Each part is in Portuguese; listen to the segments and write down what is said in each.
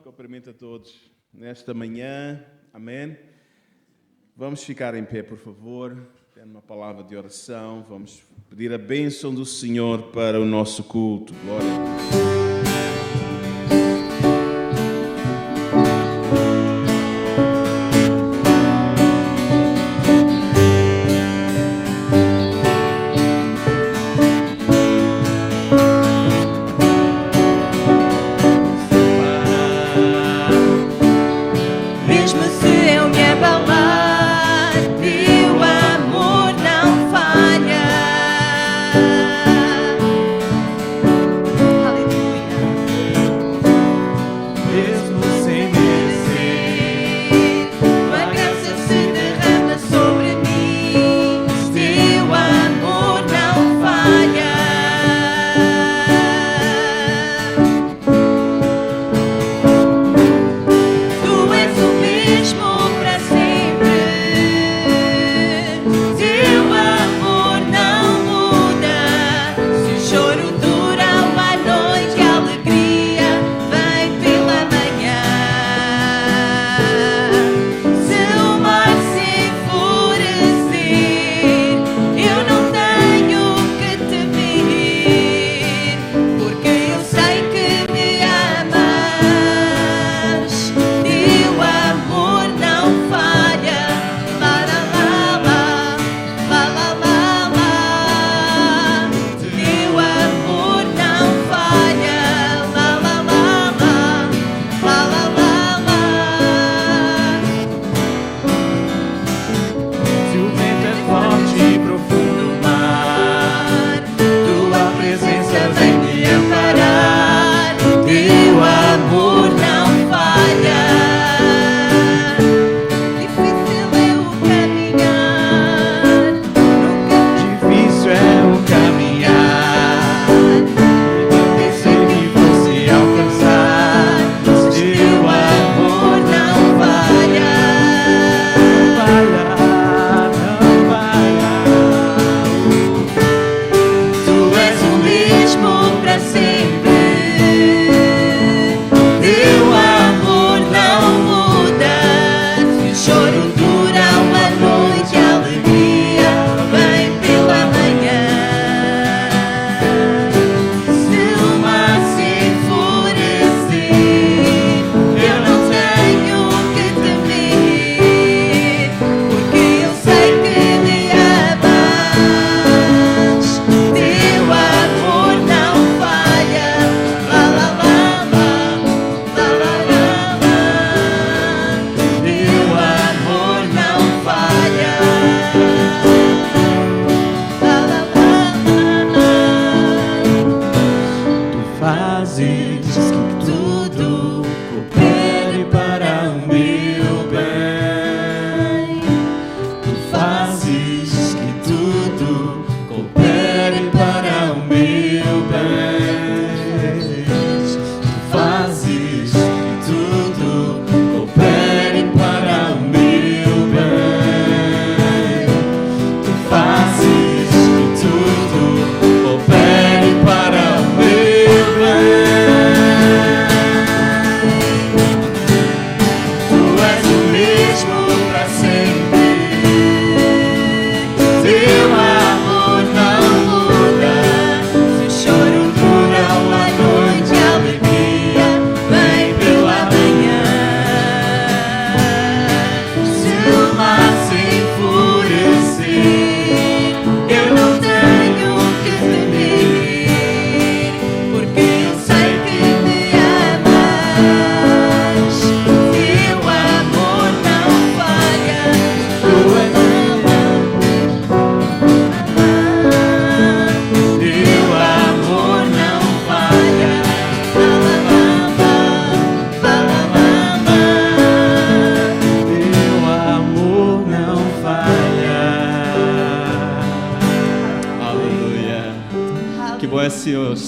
Cumprimento a todos nesta manhã, amém? Vamos ficar em pé, por favor, tendo uma palavra de oração, vamos pedir a bênção do Senhor para o nosso culto. Glória a Deus.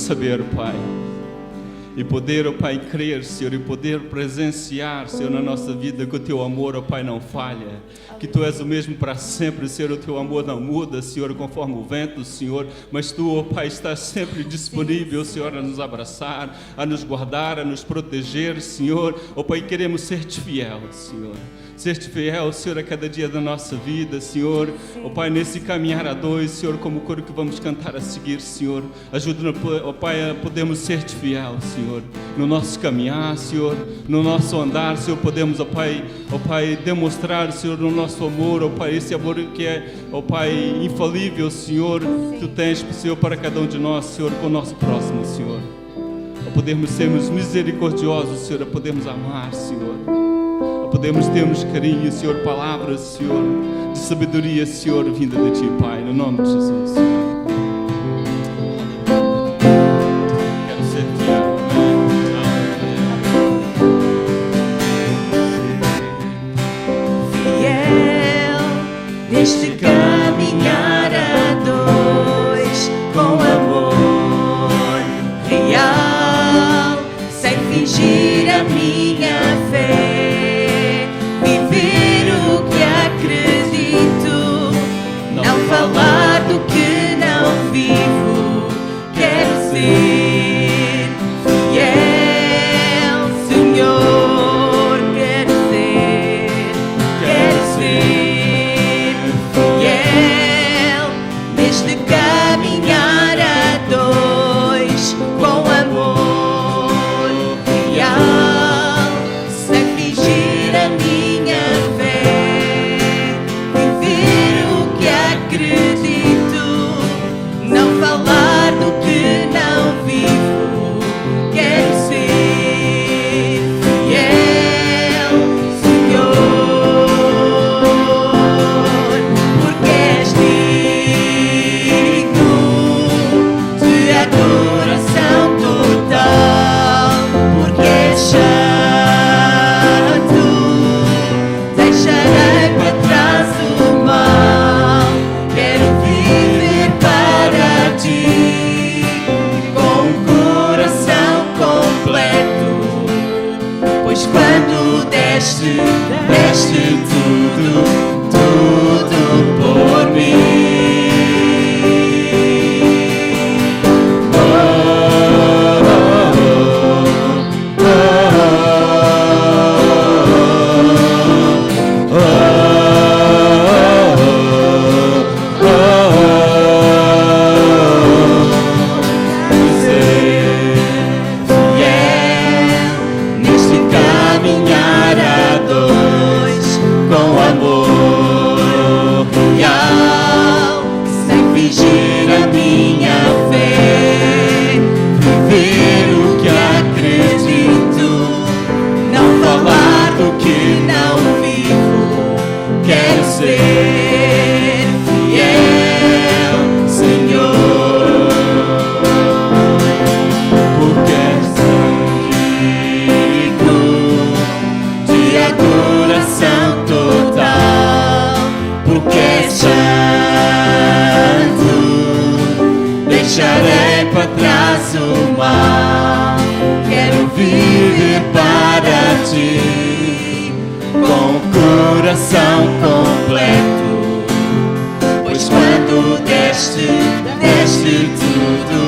Saber, Pai, e poder, ó Pai, crer, Senhor, e poder presenciar, Senhor, na nossa vida que o Teu amor, ó Pai, não falha, que Tu és o mesmo para sempre, Senhor, o Teu amor não muda, Senhor, conforme o vento, Senhor, mas Tu, ó Pai, estás sempre disponível, Senhor, a nos abraçar, a nos guardar, a nos proteger, Senhor, ó Pai, queremos ser-te fiel, Senhor. Ser-te fiel, Senhor, a cada dia da nossa vida, Senhor. Ó Pai, nesse caminhar a dois, Senhor, como o coro que vamos cantar a seguir, Senhor. Ajuda-nos, ó Pai, a podermos ser-te fiel, Senhor. No nosso caminhar, Senhor, no nosso andar, Senhor, podemos, ó Pai, demonstrar, Senhor, no nosso amor, ó Pai, esse amor que é, ó Pai, infalível, Senhor. Tu tens, Senhor, para cada um de nós, Senhor, com o nosso próximo, Senhor. A podermos sermos misericordiosos, Senhor, a podermos amar, Senhor. Podemos termos carinho, Senhor, palavras, Senhor, de sabedoria, Senhor, vinda de Ti, Pai, no nome de Jesus, Senhor. Quero ser fiel, fiel neste caminhar a dois, com amor real, sem fingir a minha fé. Falar do que não vivo, quero ser fiel, Senhor, quero ser fiel neste caminhar a dois, com amor real, sem fingir a minha fé, viver o que acredito, não falar do que não vivo, quero ser fiel, Senhor, porque és digno de adoração total, porque és santo, deixarei para trás o mal. Quero viver para Ti, com o coração completo, pois quando deste tudo, tudo por mim. Deixarei para trás o mal. Quero viver para Ti, com o coração completo, pois quando deste tudo,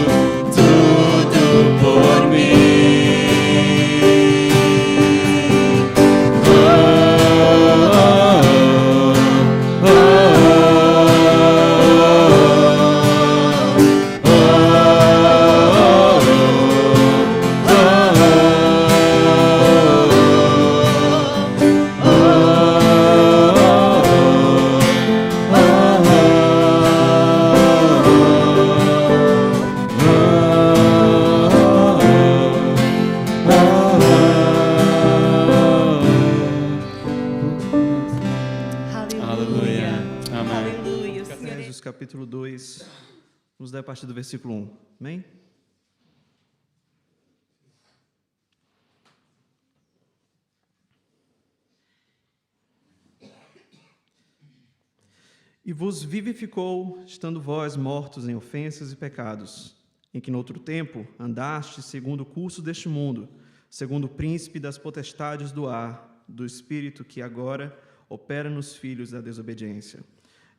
tudo por mim. Capítulo 2, vamos ler a partir do versículo 1. Amém? E vos vivificou, estando vós mortos em ofensas e pecados, em que, noutro tempo, andaste segundo o curso deste mundo, segundo o príncipe das potestades do ar, do espírito que agora opera nos filhos da desobediência,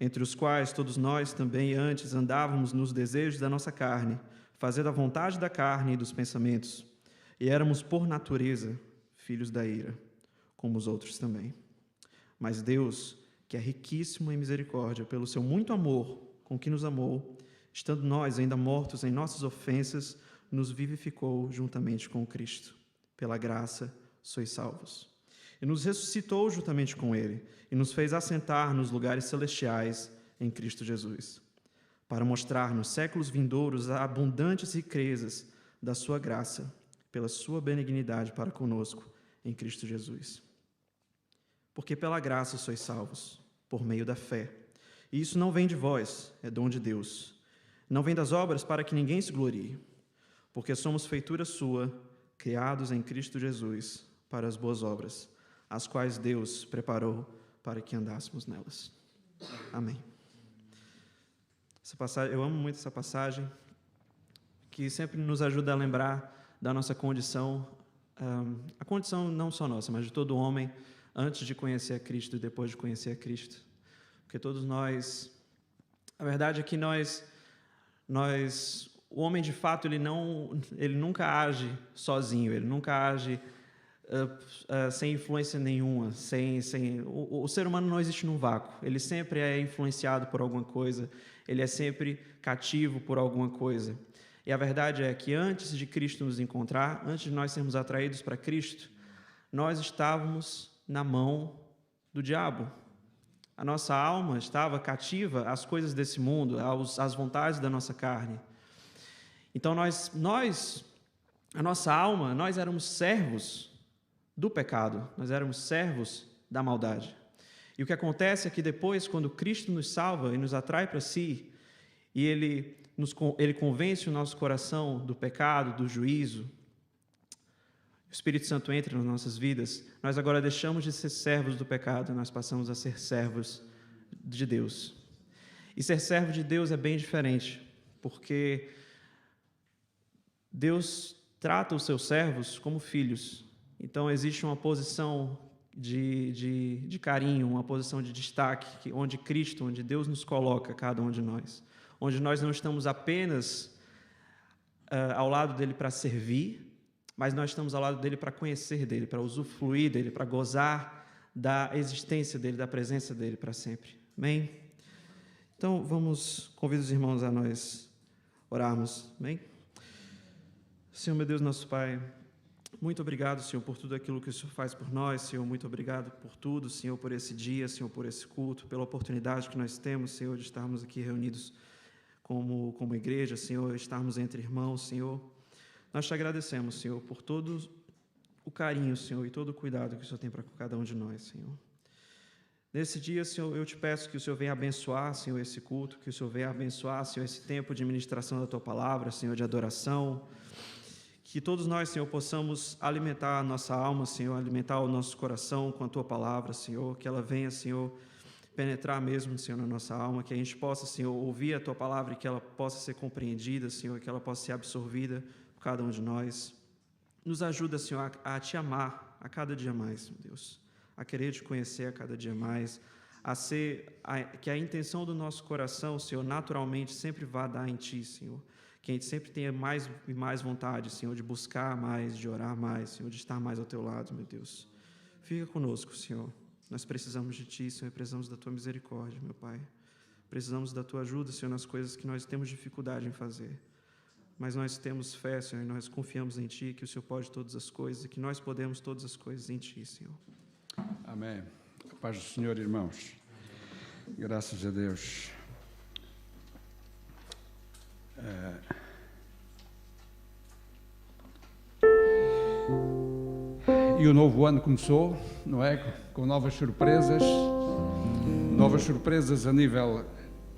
entre os quais todos nós também antes andávamos nos desejos da nossa carne, fazendo a vontade da carne e dos pensamentos, e éramos, por natureza, filhos da ira, como os outros também. Mas Deus, que é riquíssimo em misericórdia, pelo seu muito amor com que nos amou, estando nós ainda mortos em nossas ofensas, nos vivificou juntamente com Cristo. Pela graça sois salvos. E nos ressuscitou juntamente com Ele, e nos fez assentar nos lugares celestiais em Cristo Jesus, para mostrar nos séculos vindouros as abundantes riquezas da sua graça, pela sua benignidade para conosco em Cristo Jesus. Porque pela graça sois salvos, por meio da fé. E isso não vem de vós, é dom de Deus. Não vem das obras para que ninguém se glorie, porque somos feitura sua, criados em Cristo Jesus para as boas obras, as quais Deus preparou para que andássemos nelas. Amém. Essa passagem, eu amo muito essa passagem, que sempre nos ajuda a lembrar da nossa condição, a condição não só nossa, mas de todo homem, antes de conhecer a Cristo e depois de conhecer a Cristo. Porque todos nós, a verdade é que o homem de fato, ele nunca age sozinho, ele nunca age sem influência nenhuma, o ser humano não existe num vácuo, ele sempre é influenciado por alguma coisa, ele é sempre cativo por alguma coisa. E a verdade é que antes de Cristo nos encontrar, antes de nós sermos atraídos para Cristo, nós estávamos na mão do diabo. A nossa alma estava cativa às coisas desse mundo, às vontades da nossa carne. Então a nossa alma, nós éramos servos do pecado, nós éramos servos da maldade. E o que acontece é que depois, quando Cristo nos salva e nos atrai para si, e Ele convence o nosso coração do pecado, do juízo, o Espírito Santo entra nas nossas vidas, nós agora deixamos de ser servos do pecado, nós passamos a ser servos de Deus. E ser servo de Deus é bem diferente, porque Deus trata os seus servos como filhos. Então existe uma posição de carinho, uma posição de destaque, onde Deus nos coloca, cada um de nós. Onde nós não estamos apenas ao lado dele para servir, mas nós estamos ao lado dele para conhecer dele, para usufruir dele, para gozar da existência dele, da presença dele para sempre. Amém? Então, convido os irmãos a nós orarmos. Amém? Senhor, meu Deus, nosso Pai, muito obrigado, Senhor, por tudo aquilo que o Senhor faz por nós, Senhor, muito obrigado por tudo, Senhor, por esse dia, Senhor, por esse culto, pela oportunidade que nós temos, Senhor, de estarmos aqui reunidos como igreja, Senhor, estarmos entre irmãos, Senhor. Nós te agradecemos, Senhor, por todo o carinho, Senhor, e todo o cuidado que o Senhor tem para cada um de nós, Senhor. Nesse dia, Senhor, eu te peço que o Senhor venha abençoar, Senhor, esse culto, que o Senhor venha abençoar, Senhor, esse tempo de ministração da Tua Palavra, Senhor, de adoração. Que todos nós, Senhor, possamos alimentar a nossa alma, Senhor, alimentar o nosso coração com a Tua Palavra, Senhor, que ela venha, Senhor, penetrar mesmo, Senhor, na nossa alma, que a gente possa, Senhor, ouvir a Tua Palavra e que ela possa ser compreendida, Senhor, que ela possa ser absorvida por cada um de nós. Nos ajuda, Senhor, a Te amar a cada dia mais, meu Deus, a querer Te conhecer a cada dia mais, que a intenção do nosso coração, Senhor, naturalmente sempre vá dar em Ti, Senhor, que a gente sempre tenha mais e mais vontade, Senhor, de buscar mais, de orar mais, Senhor, de estar mais ao Teu lado, meu Deus. Fica conosco, Senhor. Nós precisamos de Ti, Senhor, precisamos da Tua misericórdia, meu Pai. Precisamos da Tua ajuda, Senhor, nas coisas que nós temos dificuldade em fazer. Mas nós temos fé, Senhor, e nós confiamos em Ti, que o Senhor pode todas as coisas e que nós podemos todas as coisas em Ti, Senhor. Amém. A paz do Senhor, irmãos. Graças a Deus. E o novo ano começou, não é? Com novas surpresas a nível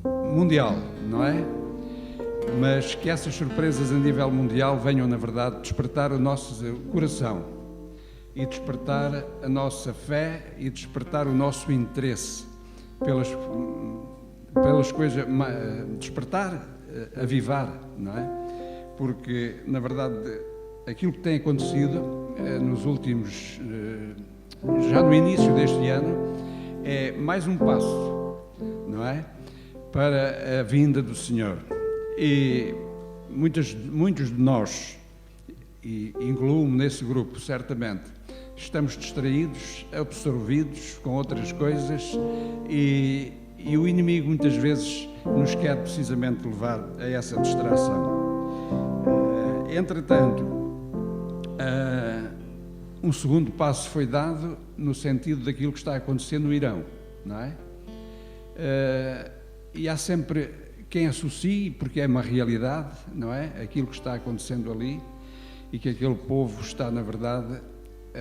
mundial, não é? Mas que essas surpresas a nível mundial venham, na verdade, despertar o nosso coração e despertar a nossa fé e despertar o nosso interesse pelas coisas, despertar, avivar, não é? porque, na verdade, aquilo que tem acontecido nos últimos, já no início deste ano, é mais um passo, não é? Para a vinda do Senhor. E muitos de nós, e incluo-me nesse grupo, certamente, estamos distraídos, absorvidos com outras coisas e o inimigo muitas vezes nos quer precisamente levar a essa distração. Entretanto, um segundo passo foi dado no sentido daquilo que está acontecendo no Irão, não é? E há sempre quem associe, porque é uma realidade, não é? Aquilo que está acontecendo ali e que aquele povo está, na verdade,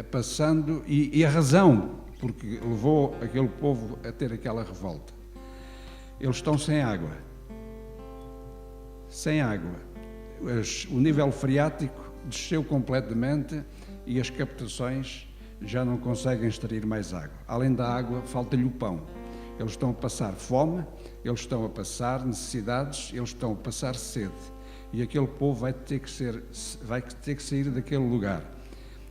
passando, e a razão porque levou aquele povo a ter aquela revolta. Eles estão sem água. Sem água. O nível freático desceu completamente e as captações já não conseguem extrair mais água. Além da água, falta-lhe o pão. Eles estão a passar fome, eles estão a passar necessidades, eles estão a passar sede. E aquele povo vai ter que sair daquele lugar,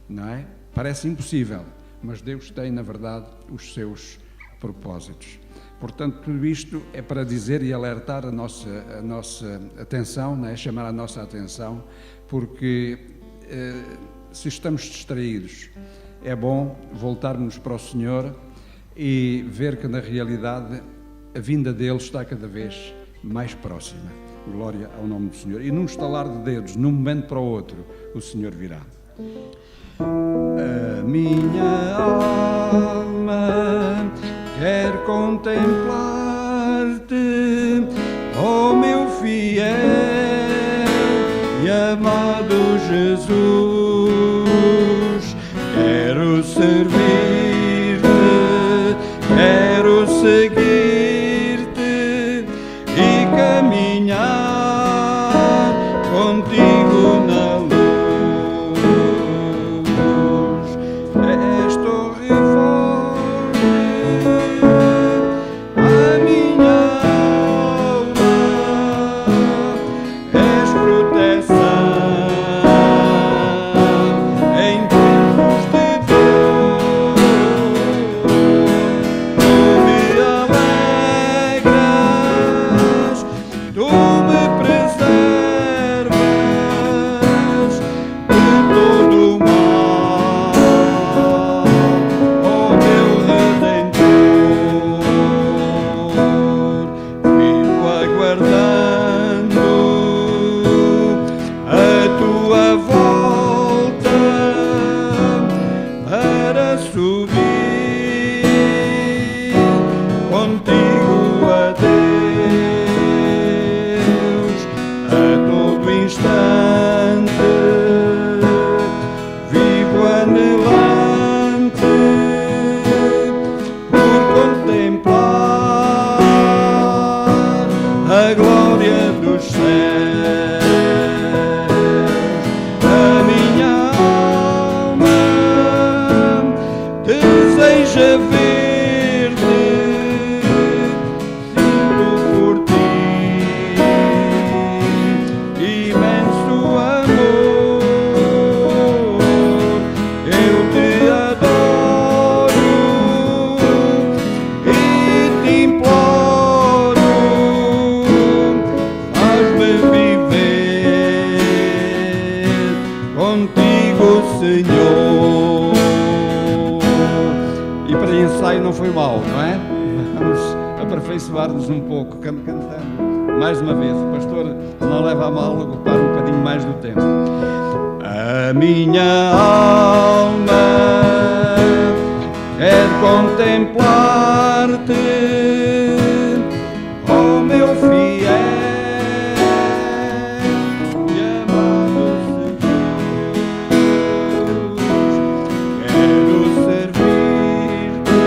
não é? Parece impossível, mas Deus tem, na verdade, os seus propósitos. Portanto, tudo isto é para dizer e alertar a nossa atenção, não é? Chamar a nossa atenção, porque se estamos distraídos, é bom voltarmos para o Senhor e ver que, na realidade, a vinda dele está cada vez mais próxima. Glória ao nome do Senhor. E num estalar de dedos, num momento para o outro, o Senhor virá. A minha alma quer contemplar-te, ó meu fiel e amado Jesus. Quero servir-te, quero seguir-te e caminhar contigo na luz. És torre forte, a minha alma, és proteção em tempos de dor. Tu me alegras, tu me preservas de todo o mal, ó meu Redentor. Fico aguardando a tua volta para subir contigo a Deus a todo instante. Vivo anelante por contemplar a glória dos céus. A minha alma deseja ver-te, sinto por ti imenso amor. Eu te adoro e te imploro, faz-me viver contigo, Senhor. E para ensaio não foi mal, não é? Vamos aperfeiçoar-nos um pouco, cantando mais uma vez. O pastor não leva a mal ocupar um bocadinho mais do tempo. A minha alma quer contemplar-te, ó meu fiel e amado Jesus. Quero servir-te,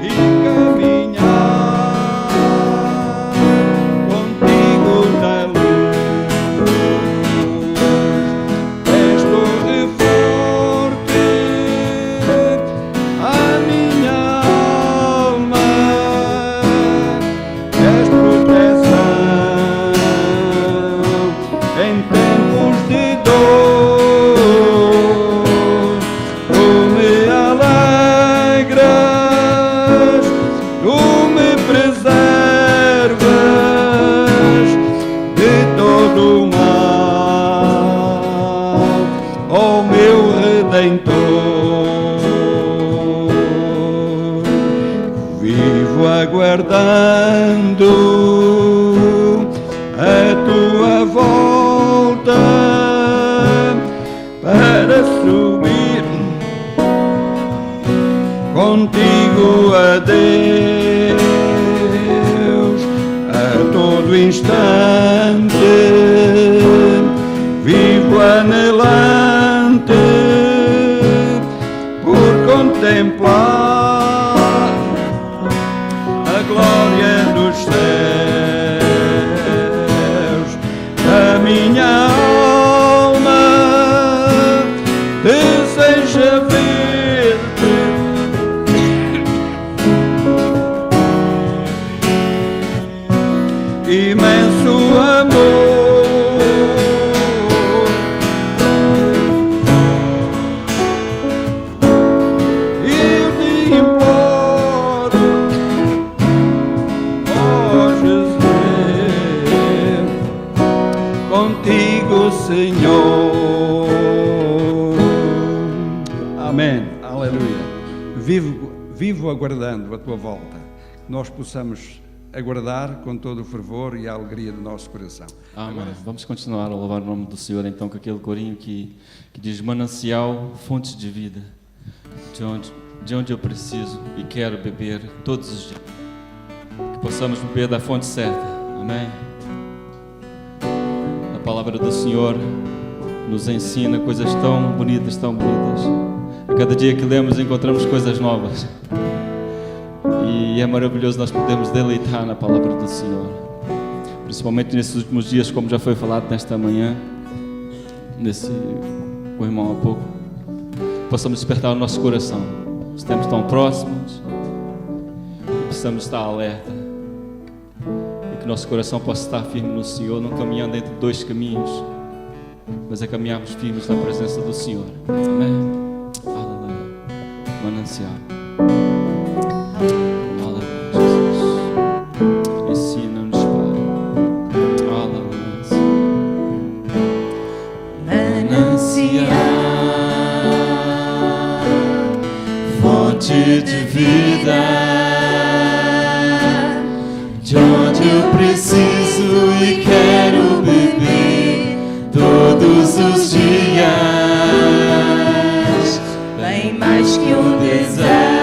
e caminhar contigo na luz. És torre aguardando a tua volta para subir contigo a Deus a todo instante. Vivo anelante por contemplar a glória dos céus. A minha alma deseja ver-te, imenso amor. Senhor. Amém. Aleluia. Vivo aguardando a tua volta. Que nós possamos aguardar com todo o fervor e a alegria do nosso coração. Amém. Vamos continuar a louvar o nome do Senhor então com aquele corinho que diz: manancial, fontes de vida, de onde eu preciso e quero beber todos os dias. Que possamos beber da fonte certa. Amém. A palavra do Senhor nos ensina coisas tão bonitas, tão bonitas. A cada dia que lemos encontramos coisas novas. E é maravilhoso nós podermos deleitar na palavra do Senhor. Principalmente nesses últimos dias, como já foi falado nesta manhã, com o irmão há pouco, possamos despertar o nosso coração. Estamos tão próximos, precisamos estar alerta. Que nosso coração possa estar firme no Senhor, não caminhando entre dois caminhos, mas é caminharmos firmes na presença do Senhor. Amém. Aleluia. Manancial. Aleluia, Jesus. Ensina-nos, Pai. Aleluia. Manancial, fonte de vida, de onde eu preciso e quero beber todos os dias, bem mais que um desejo.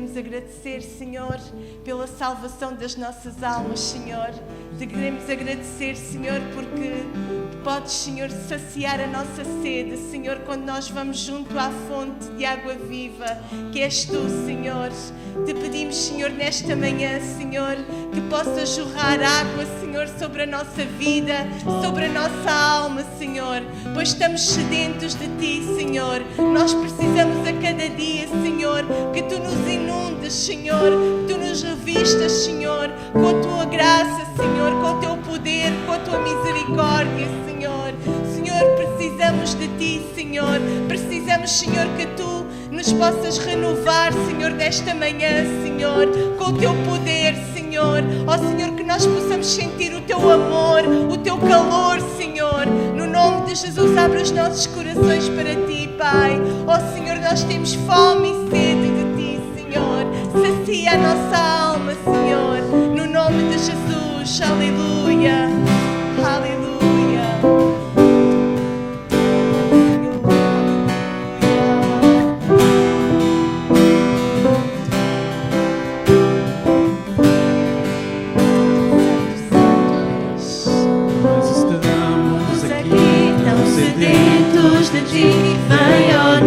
queremos agradecer, Senhor, pela salvação das nossas almas, Senhor. Te queremos agradecer, Senhor, porque podes, Senhor, saciar a nossa sede, Senhor, quando nós vamos junto à fonte de água viva, que és Tu, Senhor. Te pedimos, Senhor, nesta manhã, Senhor, que possa jorrar água, Senhor, sobre a nossa vida, sobre a nossa alma, Senhor, pois estamos sedentos de Ti, Senhor. Nós precisamos a cada dia, Senhor, que Tu nos inundes, Senhor, que Tu nos revistas, Senhor, com a Tua graça, Senhor, com o Teu poder, com a Tua misericórdia, Senhor. Senhor, precisamos de Ti, Senhor. Precisamos, Senhor, que Tu nos possas renovar, Senhor, nesta manhã, Senhor, com o Teu poder, Senhor. Ó Senhor, que nós possamos sentir o Teu amor, o Teu calor, Senhor. No nome de Jesus, abre os nossos corações para Ti, Pai. Ó Senhor, nós temos fome e sede de Ti, Senhor. Sacia a nossa alma, Senhor. No nome de Jesus, aleluia, aleluia. De Ti, vem, ó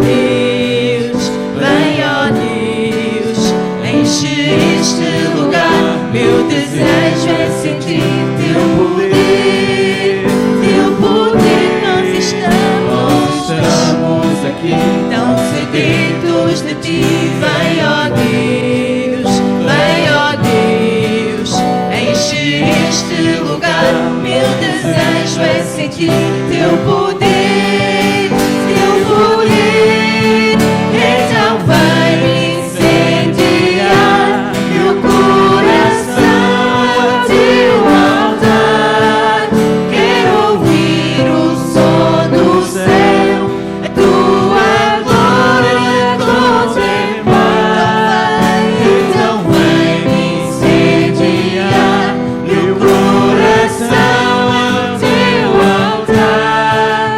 Deus, enche este lugar. Meu desejo é sentir Teu poder, nós estamos aqui, tão sedentos de Ti, vem, ó Deus, enche este lugar. Meu desejo é sentir Teu poder. Então vai me incendiar meu coração a Teu altar. Quero ouvir o som do céu, a Tua glória contemplar. Então vai me incendiar meu coração a Teu altar.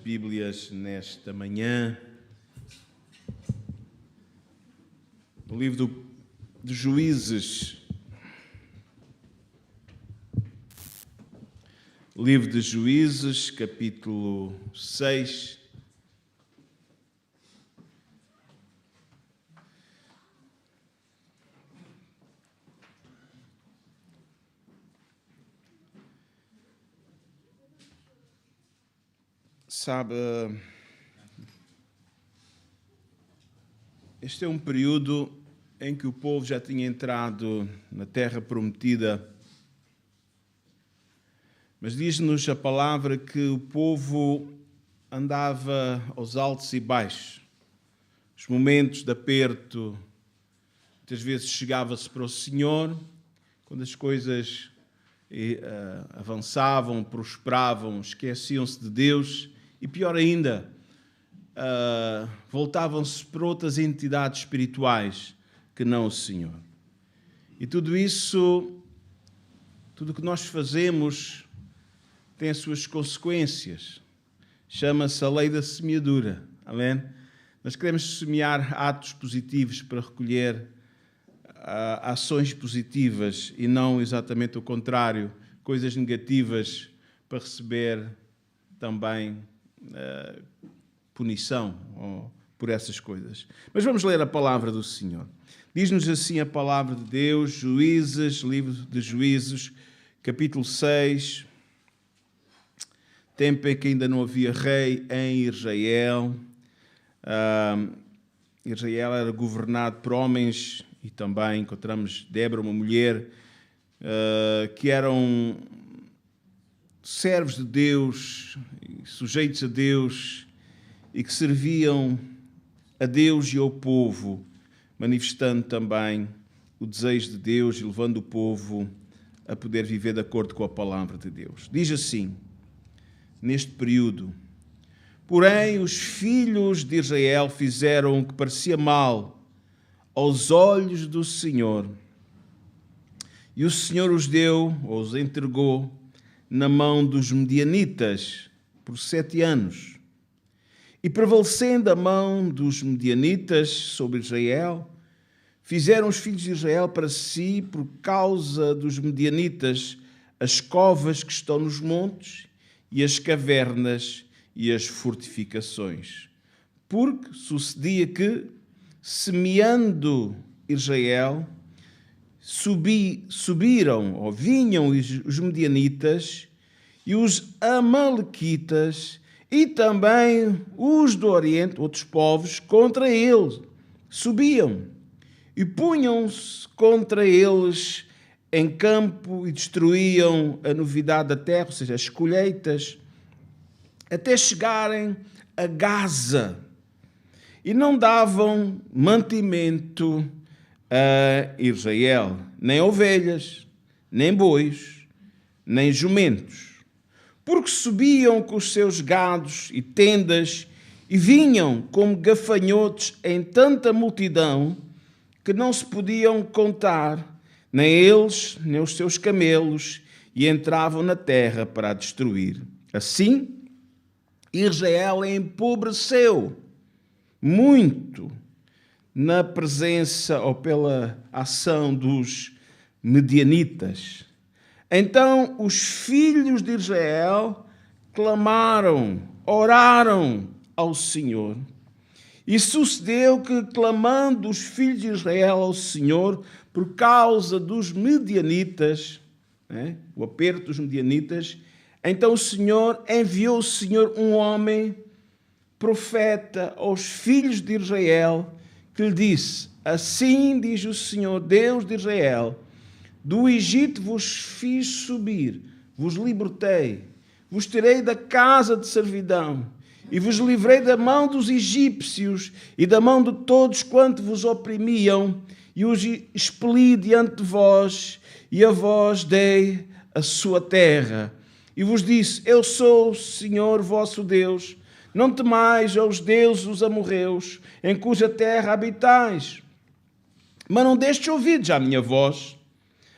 Bíblias nesta manhã. No livro de Juízes. Livro de Juízes, capítulo 6. Sabe, este é um período em que o povo já tinha entrado na terra prometida, mas diz-nos a palavra que o povo andava aos altos e baixos. Os momentos de aperto, muitas vezes chegava-se para o Senhor, quando as coisas avançavam, prosperavam, esqueciam-se de Deus. E pior ainda, voltavam-se para outras entidades espirituais que não o Senhor. E tudo isso, tudo o que nós fazemos tem as suas consequências. Chama-se a lei da semeadura. Amém? Nós queremos semear atos positivos para recolher ações positivas e não exatamente o contrário, coisas negativas para receber também punição por essas coisas. Mas vamos ler a palavra do Senhor. Diz-nos assim a palavra de Deus, Juízes, livro de Juízes, capítulo 6, tempo em que ainda não havia rei em Israel. Israel era governado por homens, e também encontramos Débora, uma mulher, que eram servos de Deus, sujeitos a Deus, e que serviam a Deus e ao povo, manifestando também o desejo de Deus e levando o povo a poder viver de acordo com a palavra de Deus. Diz assim, neste período: porém os filhos de Israel fizeram o que parecia mal aos olhos do Senhor, e o Senhor os deu, ou os entregou, na mão dos medianitas por 7 anos. E prevalecendo a mão dos medianitas sobre Israel, fizeram os filhos de Israel para si, por causa dos medianitas, as covas que estão nos montes, e as cavernas e as fortificações. Porque sucedia que, semeando Israel, subiram, ou vinham os medianitas e os amalequitas e também os do Oriente, outros povos, contra eles. Subiam e punham-se contra eles em campo e destruíam a novidade da terra, ou seja, as colheitas, até chegarem a Gaza. E não davam mantimento a Israel, nem ovelhas, nem bois, nem jumentos, porque subiam com os seus gados e tendas e vinham como gafanhotos em tanta multidão que não se podiam contar, nem eles, nem os seus camelos, e entravam na terra para a destruir. Assim, Israel empobreceu muito na presença ou pela ação dos medianitas. Então os filhos de Israel clamaram, oraram ao Senhor. E sucedeu que, clamando os filhos de Israel ao Senhor por causa dos medianitas, o aperto dos medianitas, então o Senhor enviou um homem, profeta, aos filhos de Israel, que lhe disse: assim diz o Senhor, Deus de Israel, do Egito vos fiz subir, vos libertei, vos tirei da casa de servidão, e vos livrei da mão dos egípcios e da mão de todos quanto vos oprimiam, e os expeli diante de vós, e a vós dei a sua terra. E vos disse: eu sou o Senhor vosso Deus, não temais aos deuses dos amorreus, em cuja terra habitais. Mas não destes ouvidos à minha voz.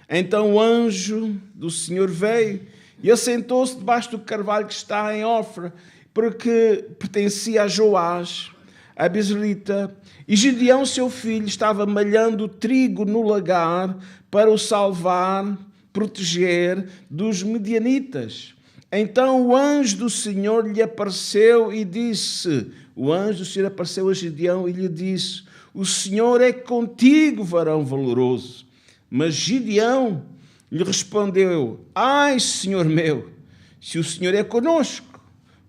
Então o anjo do Senhor veio e assentou-se debaixo do carvalho que está em Ofra, porque pertencia a Joás, a Abizrita, e Gideão, seu filho, estava malhando trigo no lagar para o salvar, proteger dos medianitas. Então o anjo do Senhor lhe apareceu e disse, o anjo do Senhor apareceu a Gideão e lhe disse, o Senhor é contigo, varão valoroso. Mas Gideão lhe respondeu, ai, Senhor meu, se o Senhor é conosco,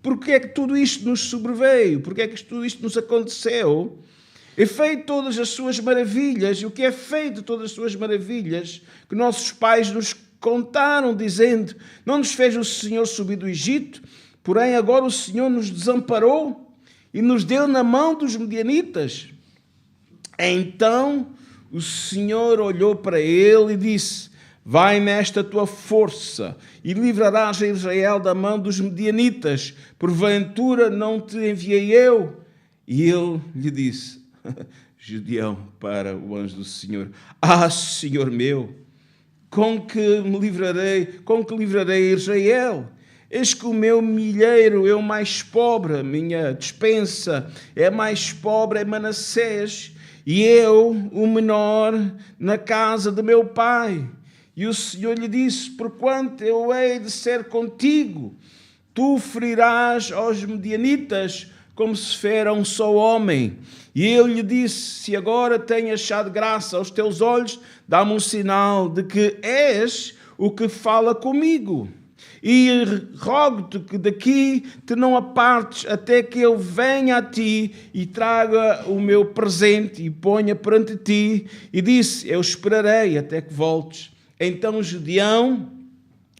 por que é que tudo isto nos sobreveio? Por que é que tudo isto nos aconteceu? É feito todas as suas maravilhas, e o que é feito de todas as suas maravilhas, que nossos pais nos contaram, dizendo, não nos fez o Senhor subir do Egito, porém agora o Senhor nos desamparou e nos deu na mão dos medianitas. Então o Senhor olhou para ele e disse, vai nesta tua força e livrarás a Israel da mão dos medianitas, porventura não te enviei eu? E ele lhe disse, Gideão, para o anjo do Senhor, ah, Senhor meu, com que livrarei Israel? Eis que o meu milheiro é o mais pobre, a minha despensa é mais pobre, é Manassés, e eu, o menor, na casa de meu pai. E o Senhor lhe disse, porquanto eu hei de ser contigo, tu ferirás aos medianitas como se fera um só homem. E ele lhe disse, se agora tenho achado graça aos teus olhos, dá-me um sinal de que és o que fala comigo. E rogo-te que daqui te não apartes até que eu venha a ti e traga o meu presente e ponha perante ti. E disse, eu esperarei até que voltes. Então Gideão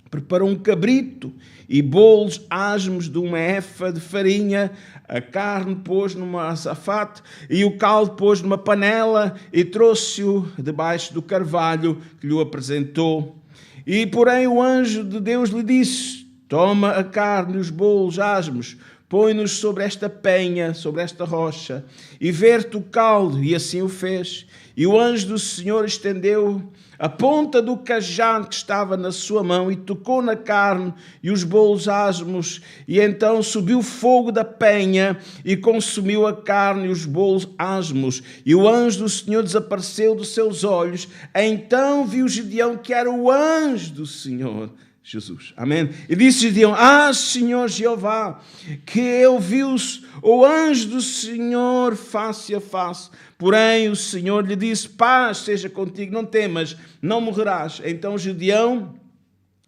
preparou um cabrito e bolos asmos de uma efa de farinha, a carne pôs numa azafate e o caldo pôs numa panela e trouxe-o debaixo do carvalho que lhe apresentou. E porém o anjo de Deus lhe disse, toma a carne e os bolos asmos, põe-nos sobre esta penha, sobre esta rocha, e verte o caldo, e assim o fez. E o anjo do Senhor estendeu a ponta do cajado que estava na sua mão e tocou na carne e os bolos asmos, e então subiu o fogo da penha e consumiu a carne e os bolos asmos, e o anjo do Senhor desapareceu dos seus olhos. Então viu Gideão que era o anjo do Senhor, Jesus. Amém? E disse Gideão, ah, Senhor Jeová, que eu vi o anjo do Senhor face a face. Porém o Senhor lhe disse, paz seja contigo, não temas, não morrerás. Então Gideão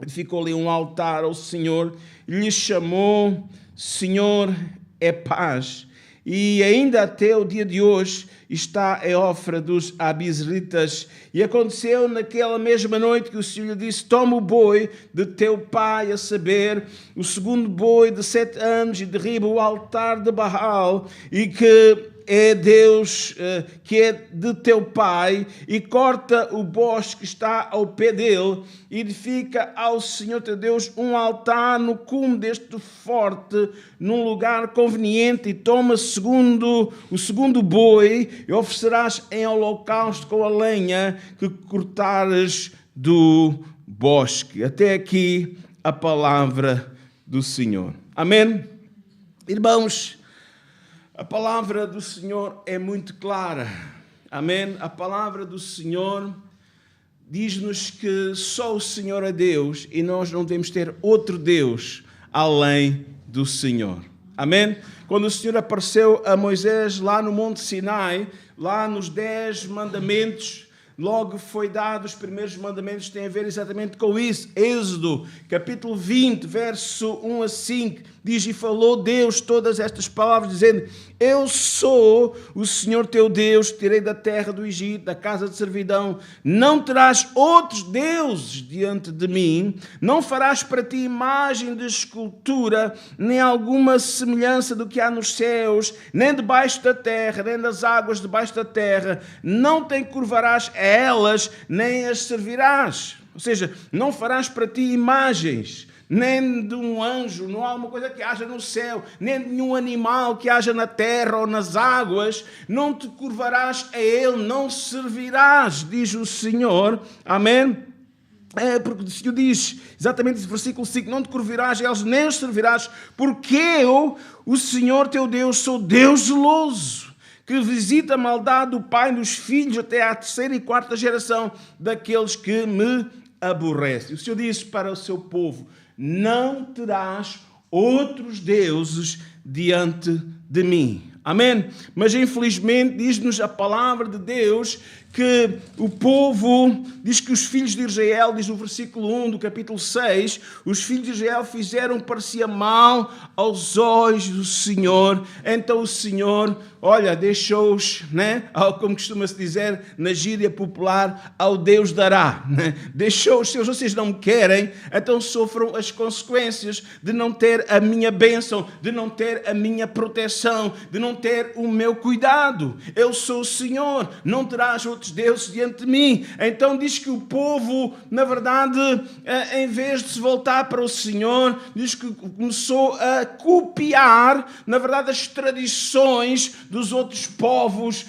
ficou ali um altar ao Senhor e lhe chamou, Senhor é paz. E ainda até o dia de hoje está a Ofra dos Abizritas. E aconteceu naquela mesma noite que o Senhor lhe disse, toma o boi de teu pai, a saber, o segundo boi de 7 anos, e derriba o altar de Baal, e que é Deus, que é de teu pai, e corta o bosque que está ao pé dele, e edifica ao Senhor teu Deus um altar no cume deste forte, num lugar conveniente, e toma o segundo boi, e oferecerás em holocausto com a lenha que cortares do bosque. Até aqui a palavra do Senhor. Amém? Irmãos, a palavra do Senhor é muito clara. Amém? A palavra do Senhor diz-nos que só o Senhor é Deus e nós não temos de ter outro Deus além do Senhor. Amém? Quando o Senhor apareceu a Moisés lá no Monte Sinai, lá nos 10 mandamentos, logo foi dado os primeiros mandamentos que têm a ver exatamente com isso. Êxodo, capítulo 20, verso 1 a 5, diz, e falou Deus todas estas palavras, dizendo, eu sou o Senhor teu Deus, que tirei da terra do Egito, da casa de servidão. Não terás outros deuses diante de mim, não farás para ti imagem de escultura, nem alguma semelhança do que há nos céus, nem debaixo da terra, nem das águas debaixo da terra. Não te encurvarás a elas, nem as servirás. Ou seja, não farás para ti imagens, nem de um anjo, não há uma coisa que haja no céu, nem de nenhum animal que haja na terra ou nas águas, não te curvarás a ele, não servirás, diz o Senhor. Amém? porque o Senhor diz, exatamente esse versículo 5, não te curvarás a eles, nem os servirás, porque eu, o Senhor teu Deus, sou Deus zeloso, que visita a maldade do pai nos filhos até à 3ª e 4ª geração daqueles que me aborrecem. O Senhor disse para o seu povo, não terás outros deuses diante de mim. Amém? Mas infelizmente diz-nos a palavra de Deus que o povo, diz que os filhos de Israel, diz no versículo 1 do capítulo 6, os filhos de Israel fizeram o que parecia mal aos olhos do Senhor. Então o Senhor, olha, deixou-os, né? Como costuma-se dizer na gíria popular, ao Deus dará. Né? Deixou-os, se vocês não me querem, então sofram as consequências de não ter a minha bênção, de não ter a minha proteção, de não ter o meu cuidado. Eu sou o Senhor, não terás outros deuses diante de mim. Então diz que o povo, na verdade, em vez de se voltar para o Senhor, diz que começou a copiar, na verdade, as tradições dos outros povos,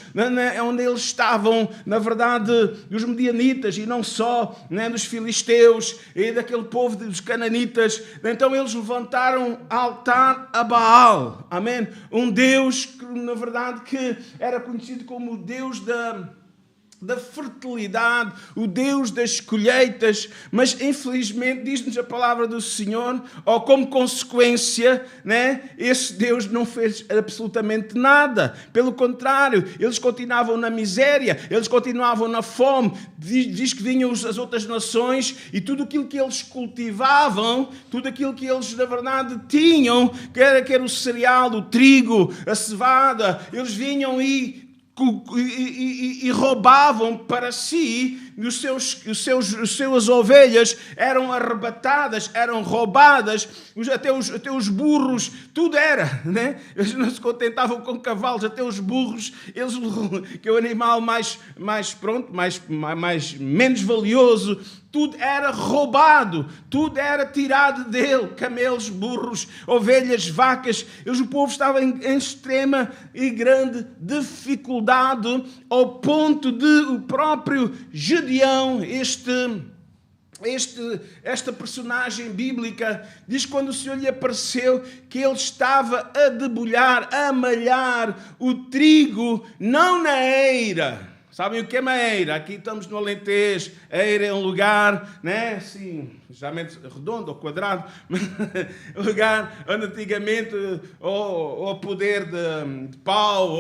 onde eles estavam, na verdade, dos medianitas e não só, dos filisteus e daquele povo dos cananitas. Então eles levantaram altar a Baal, amém? Um Deus que, na verdade, que era conhecido como o Deus da fertilidade, o Deus das colheitas, mas infelizmente diz-nos a palavra do Senhor, ou como consequência, esse Deus não fez absolutamente nada. Pelo contrário, eles continuavam na miséria, eles continuavam na fome. Diz que vinham as outras nações e tudo aquilo que eles cultivavam, tudo aquilo que eles na verdade tinham, que era o cereal, o trigo, a cevada, eles vinham e roubavam para si, as suas ovelhas eram arrebatadas, eram roubadas, até os burros, tudo era, né? Eles não se contentavam com cavalos, até os burros, que é o animal menos valioso, tudo era roubado, tudo era tirado dele, camelos, burros, ovelhas, vacas. O povo estava em extrema e grande dificuldade, ao ponto de o próprio Gedeão, esta personagem bíblica, diz que quando o Senhor lhe apareceu que ele estava a debulhar, a malhar o trigo, não na eira. Sabem o que é uma eira? Aqui estamos no Alentejo. A eira é um lugar, assim, geralmente redondo ou quadrado, um lugar onde antigamente ou poder de pau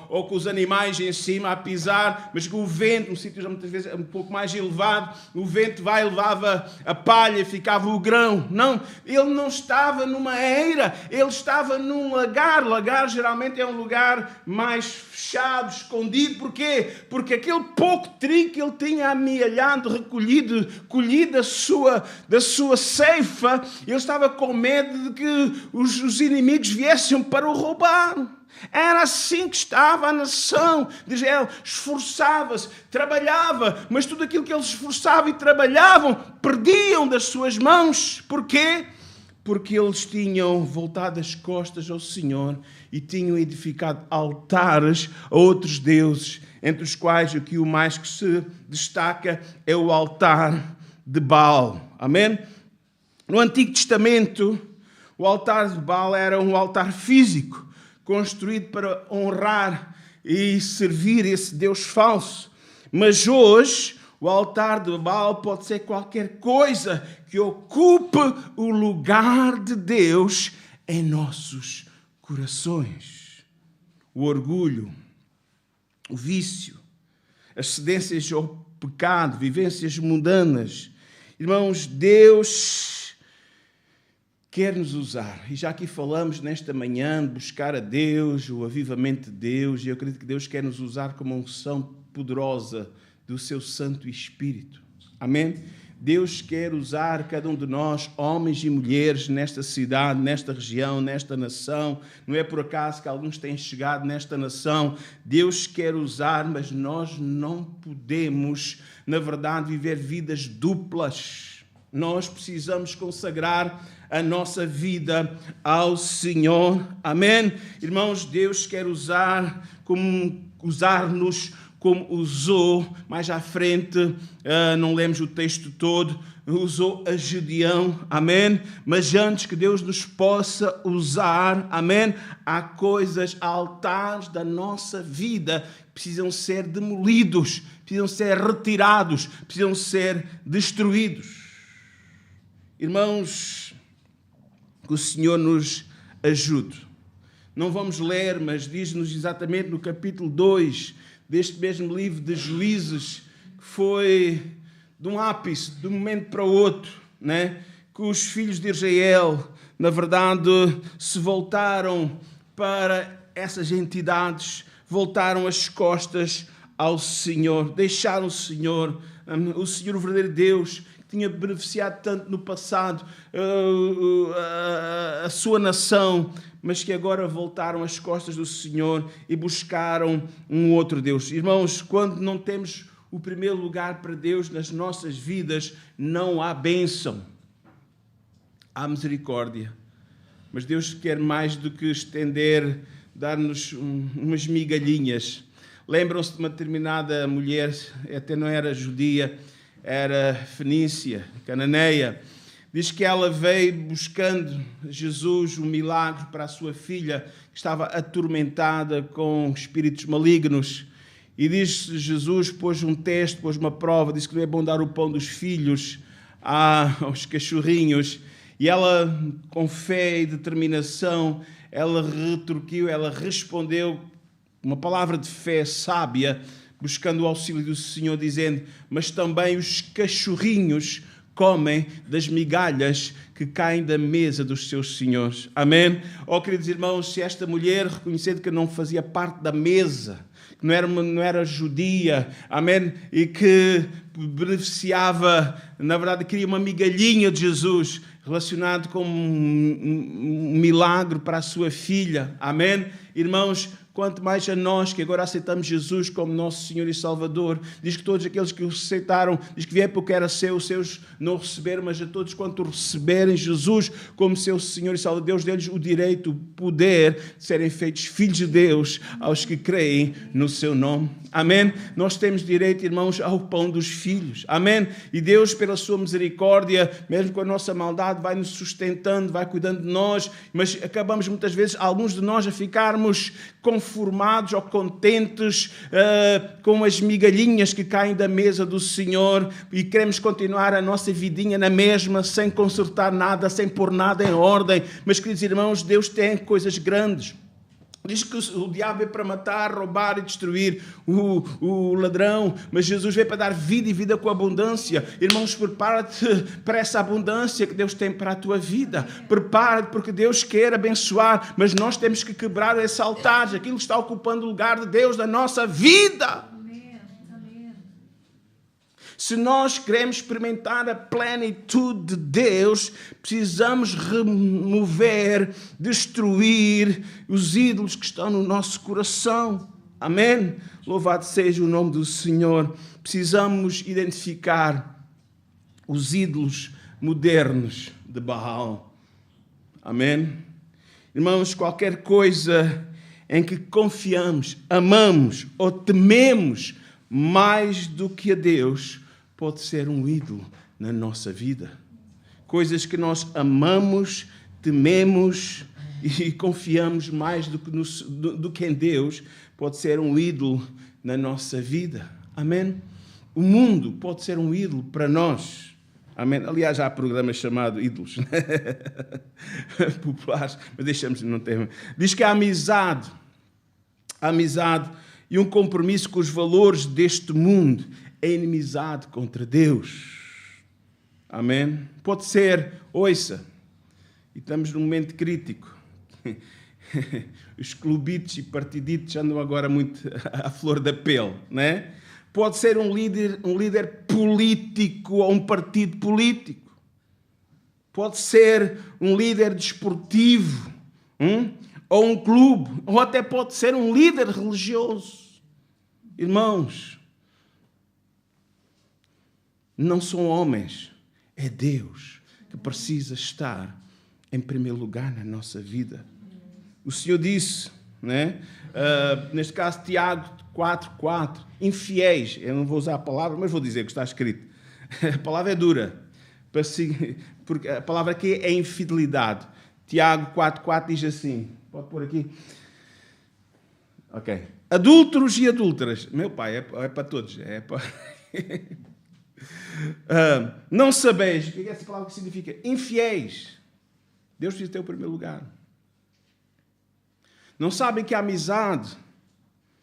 ou com os animais em cima a pisar, mas com o vento, um sítio muitas vezes um pouco mais elevado, o vento levava a palha e ficava o grão. Não, ele não estava numa eira, ele estava num lagar. Lagar geralmente é um lugar mais fechado, escondido. Porquê? Porque aquele pouco trigo que ele tinha amealhado, colhido da sua ceifa, ele estava com medo de que os inimigos viessem para o roubar. Era assim que estava a nação de Israel. Esforçava-se, trabalhava, mas tudo aquilo que eles esforçavam e trabalhavam, perdiam das suas mãos. Porquê? Porque eles tinham voltado as costas ao Senhor e tinham edificado altares a outros deuses, entre os quais o mais que se destaca é o altar de Baal. Amém? No Antigo Testamento, o altar de Baal era um altar físico, construído para honrar e servir esse Deus falso. Mas hoje, o altar de Baal pode ser qualquer coisa que ocupe o lugar de Deus em nossos corações. O orgulho, o vício, as cedências ao pecado, vivências mundanas. Irmãos, Deus quer nos usar. E já aqui falamos nesta manhã de buscar a Deus, o avivamento de Deus, e eu acredito que Deus quer nos usar como uma unção poderosa do seu Santo Espírito. Amém? Deus quer usar cada um de nós, homens e mulheres, nesta cidade, nesta região, nesta nação. Não é por acaso que alguns têm chegado nesta nação. Deus quer usar, mas nós não podemos, na verdade, viver vidas duplas. Nós precisamos consagrar a nossa vida ao Senhor. Amém? Irmãos, Deus quer usar-nos como usou, mais à frente, não lemos o texto todo, usou a Gedeão, amém? Mas antes que Deus nos possa usar, amém? Há coisas, altares da nossa vida que precisam ser demolidos, precisam ser retirados, precisam ser destruídos. Irmãos, que o Senhor nos ajude. Não vamos ler, mas diz-nos exatamente no capítulo 2 deste mesmo livro de Juízes, que foi de um ápice, de um momento para o outro, né? Que os filhos de Israel, na verdade, se voltaram para essas entidades, voltaram as costas ao Senhor, deixaram o Senhor o verdadeiro Deus, que tinha beneficiado tanto no passado a sua nação, mas que agora voltaram as costas do Senhor e buscaram um outro Deus. Irmãos, quando não temos o primeiro lugar para Deus nas nossas vidas, não há bênção, há misericórdia. Mas Deus quer mais do que estender, dar-nos umas migalhinhas. Lembram-se de uma determinada mulher, até não era judia, era fenícia, cananeia. Diz que ela veio buscando Jesus um milagre para a sua filha, que estava atormentada com espíritos malignos. E diz Jesus, pôs um teste, pôs uma prova, disse que não é bom dar o pão dos filhos aos cachorrinhos. E ela, com fé e determinação, ela retorquiu, ela respondeu uma palavra de fé sábia, buscando o auxílio do Senhor, dizendo: mas também os cachorrinhos comem das migalhas que caem da mesa dos seus senhores. Amém? Oh, queridos irmãos, se esta mulher, reconhecendo que não fazia parte da mesa, que não era judia, amém, e que beneficiava, na verdade, queria uma migalhinha de Jesus, relacionado com um milagre para a sua filha, amém? Irmãos, quanto mais a nós que agora aceitamos Jesus como nosso Senhor e Salvador. Diz que todos aqueles que o aceitaram, diz que vier porque era seu, os seus não receberam, mas a todos quanto receberem Jesus como seu Senhor e Salvador, Deus deu-lhes o direito, o poder de serem feitos filhos de Deus aos que creem no seu nome. Amém? Nós temos direito, irmãos, ao pão dos filhos. Amém? E Deus, pela sua misericórdia, mesmo com a nossa maldade, vai nos sustentando, vai cuidando de nós, mas acabamos muitas vezes, alguns de nós, a ficarmos conformados ou contentes com as migalhinhas que caem da mesa do Senhor e queremos continuar a nossa vidinha na mesma, sem consertar nada, sem pôr nada em ordem. Mas, queridos irmãos, Deus tem coisas grandes. Diz que o diabo é para matar, roubar e destruir o ladrão, mas Jesus veio para dar vida e vida com abundância. Irmãos, prepara-te para essa abundância que Deus tem para a tua vida. Prepara-te porque Deus quer abençoar, mas nós temos que quebrar esse altar, aquilo que está ocupando o lugar de Deus na nossa vida. Se nós queremos experimentar a plenitude de Deus, precisamos remover, destruir os ídolos que estão no nosso coração. Amém? Louvado seja o nome do Senhor. Precisamos identificar os ídolos modernos de Baal. Amém? Irmãos, qualquer coisa em que confiamos, amamos ou tememos mais do que a Deus, pode ser um ídolo na nossa vida. Coisas que nós amamos, tememos e confiamos mais do que em Deus, pode ser um ídolo na nossa vida. Amém? O mundo pode ser um ídolo para nós. Amém? Aliás, há programas chamados ídolos populares, mas deixamos não ter. Diz que a amizade e um compromisso com os valores deste mundo é inimizade contra Deus. Amém? Pode ser, ouça, e estamos num momento crítico. Os clubitos e partiditos andam agora muito à flor da pele, não é? Pode ser um líder político ou um partido político. Pode ser um líder desportivo, ou um clube, ou até pode ser um líder religioso. Irmãos, não são homens, é Deus que precisa estar em primeiro lugar na nossa vida. O Senhor disse, né? Neste caso Tiago 4:4. Infiéis. Eu não vou usar a palavra, mas vou dizer que está escrito. A palavra é dura. Porque a palavra aqui é infidelidade. Tiago 4:4 diz assim. Pode pôr aqui. Ok. Adúlteros e adúlteras. Meu pai, é para todos. É para... não sabeis. O que é essa palavra que significa? Infiéis. Deus precisa ter o primeiro lugar. Não sabem que a amizade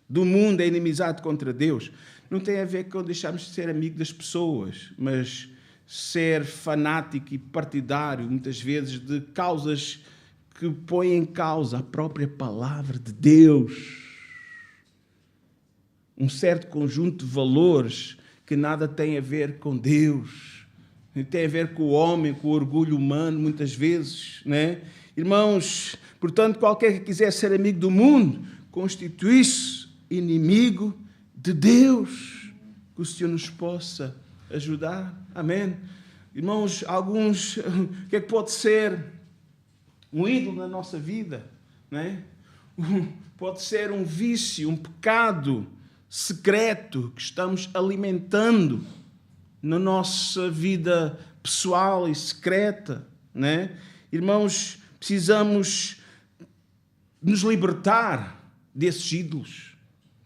do mundo é inimizade contra Deus? Não tem a ver com deixarmos de ser amigo das pessoas, mas ser fanático e partidário, muitas vezes, de causas que põem em causa a própria palavra de Deus. Um certo conjunto de valores que nada tem a ver com Deus. Tem a ver com o homem, com o orgulho humano, muitas vezes, né? Irmãos, portanto, qualquer que quiser ser amigo do mundo, constitui-se inimigo de Deus. Que o Senhor nos possa ajudar. Amém? Irmãos, alguns, o que é que pode ser um ídolo na nossa vida? Né? Pode ser um vício, um pecado secreto que estamos alimentando na nossa vida pessoal e secreta, né? Irmãos, precisamos nos libertar desses ídolos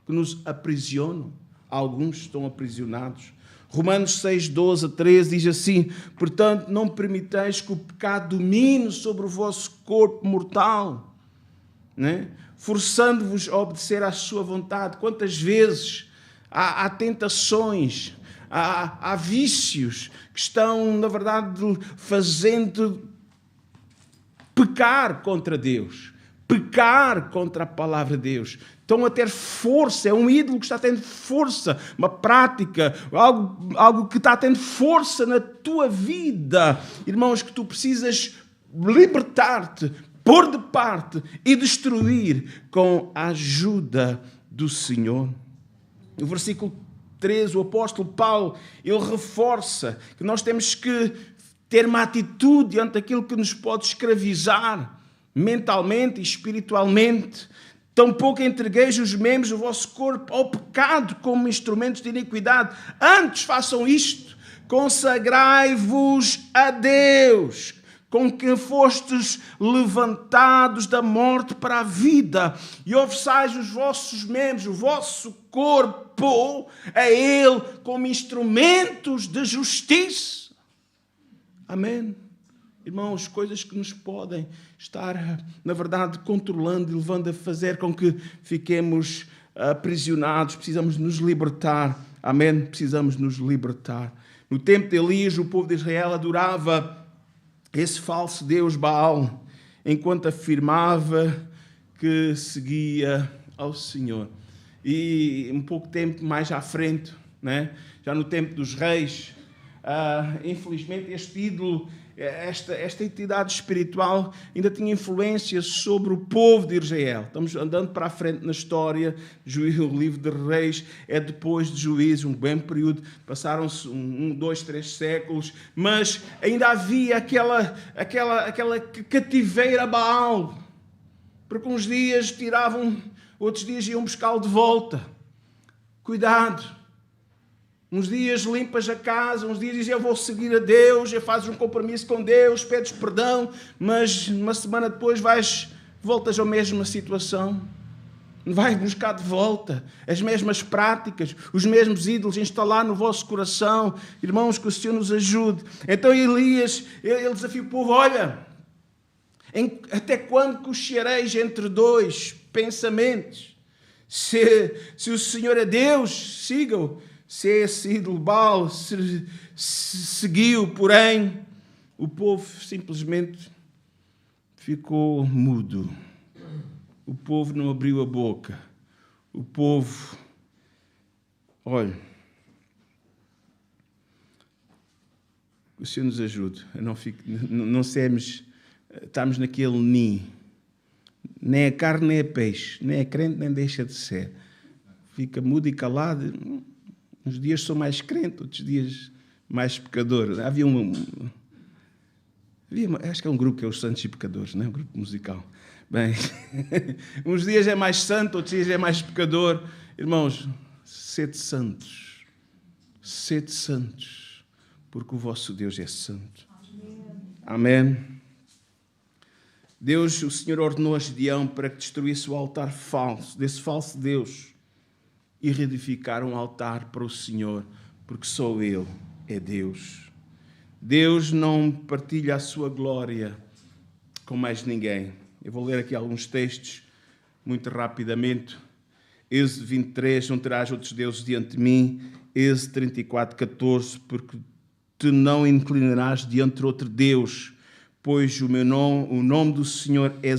que nos aprisionam. Alguns estão aprisionados. Romanos 6, 12 a 13 diz assim: portanto, não permitais que o pecado domine sobre o vosso corpo mortal, né? Forçando-vos a obedecer à sua vontade. Quantas vezes há tentações, há vícios que estão, na verdade, fazendo pecar contra Deus, pecar contra a palavra de Deus. Estão a ter força, é um ídolo que está tendo força, uma prática, algo que está tendo força na tua vida. Irmãos, que tu precisas libertar-te, pôr de parte e destruir com a ajuda do Senhor. No versículo 13, o apóstolo Paulo, ele reforça que nós temos que ter uma atitude diante daquilo que nos pode escravizar mentalmente e espiritualmente. Tampouco entregueis os membros do vosso corpo ao pecado como instrumentos de iniquidade. Antes façam isto, consagrai-vos a Deus, com quem fostes levantados da morte para a vida, e ofereçais os vossos membros, o vosso corpo, a Ele como instrumentos de justiça. Amém? Irmãos, coisas que nos podem estar, na verdade, controlando e levando a fazer com que fiquemos aprisionados. Precisamos nos libertar. Amém? Precisamos nos libertar. No tempo de Elias, o povo de Israel adorava esse falso Deus Baal, enquanto afirmava que seguia ao Senhor. E um pouco tempo mais à frente, né? Já no tempo dos reis, infelizmente este ídolo, esta entidade espiritual ainda tinha influência sobre o povo de Israel. Estamos andando para a frente na história. O livro de Reis é depois de Juízes, um bem período. Passaram-se 1, 2, 3 séculos, mas ainda havia aquela cativeira Baal, porque uns dias tiravam, outros dias iam buscá-lo de volta. Cuidado. Uns dias limpas a casa, uns dias dizes eu vou seguir a Deus, já fazes um compromisso com Deus, pedes perdão, mas uma semana depois voltas à mesma situação. Vais buscar de volta as mesmas práticas, os mesmos ídolos instalar no vosso coração. Irmãos, que o Senhor nos ajude. Então Elias, ele desafia o povo, olha, até quando cocheareis entre dois pensamentos? Se o Senhor é Deus, sigam-o. Se esse ídolo Baal se seguiu, porém, o povo simplesmente ficou mudo. O povo não abriu a boca. O povo, olha, o Senhor nos ajude a não sermos, estamos naquele ninho. Nem é carne, nem é peixe, nem é crente, nem deixa de ser. Fica mudo e calado. Uns dias sou mais crente, outros dias mais pecador. Havia acho que é um grupo que é os Santos e Pecadores, não é? Um grupo musical. Bem, uns dias é mais santo, outros dias é mais pecador. Irmãos, sede santos, porque o vosso Deus é santo. Amém. Deus, o Senhor ordenou a Gedeão para que destruísse o altar falso, desse falso Deus, e reedificar um altar para o Senhor, porque só Ele é Deus. Deus não partilha a sua glória com mais ninguém. Eu vou ler aqui alguns textos, muito rapidamente. Êxodo 23, não terás outros deuses diante de mim. Êxodo 34, 14, porque te não inclinarás diante de outro Deus, pois o nome do Senhor é,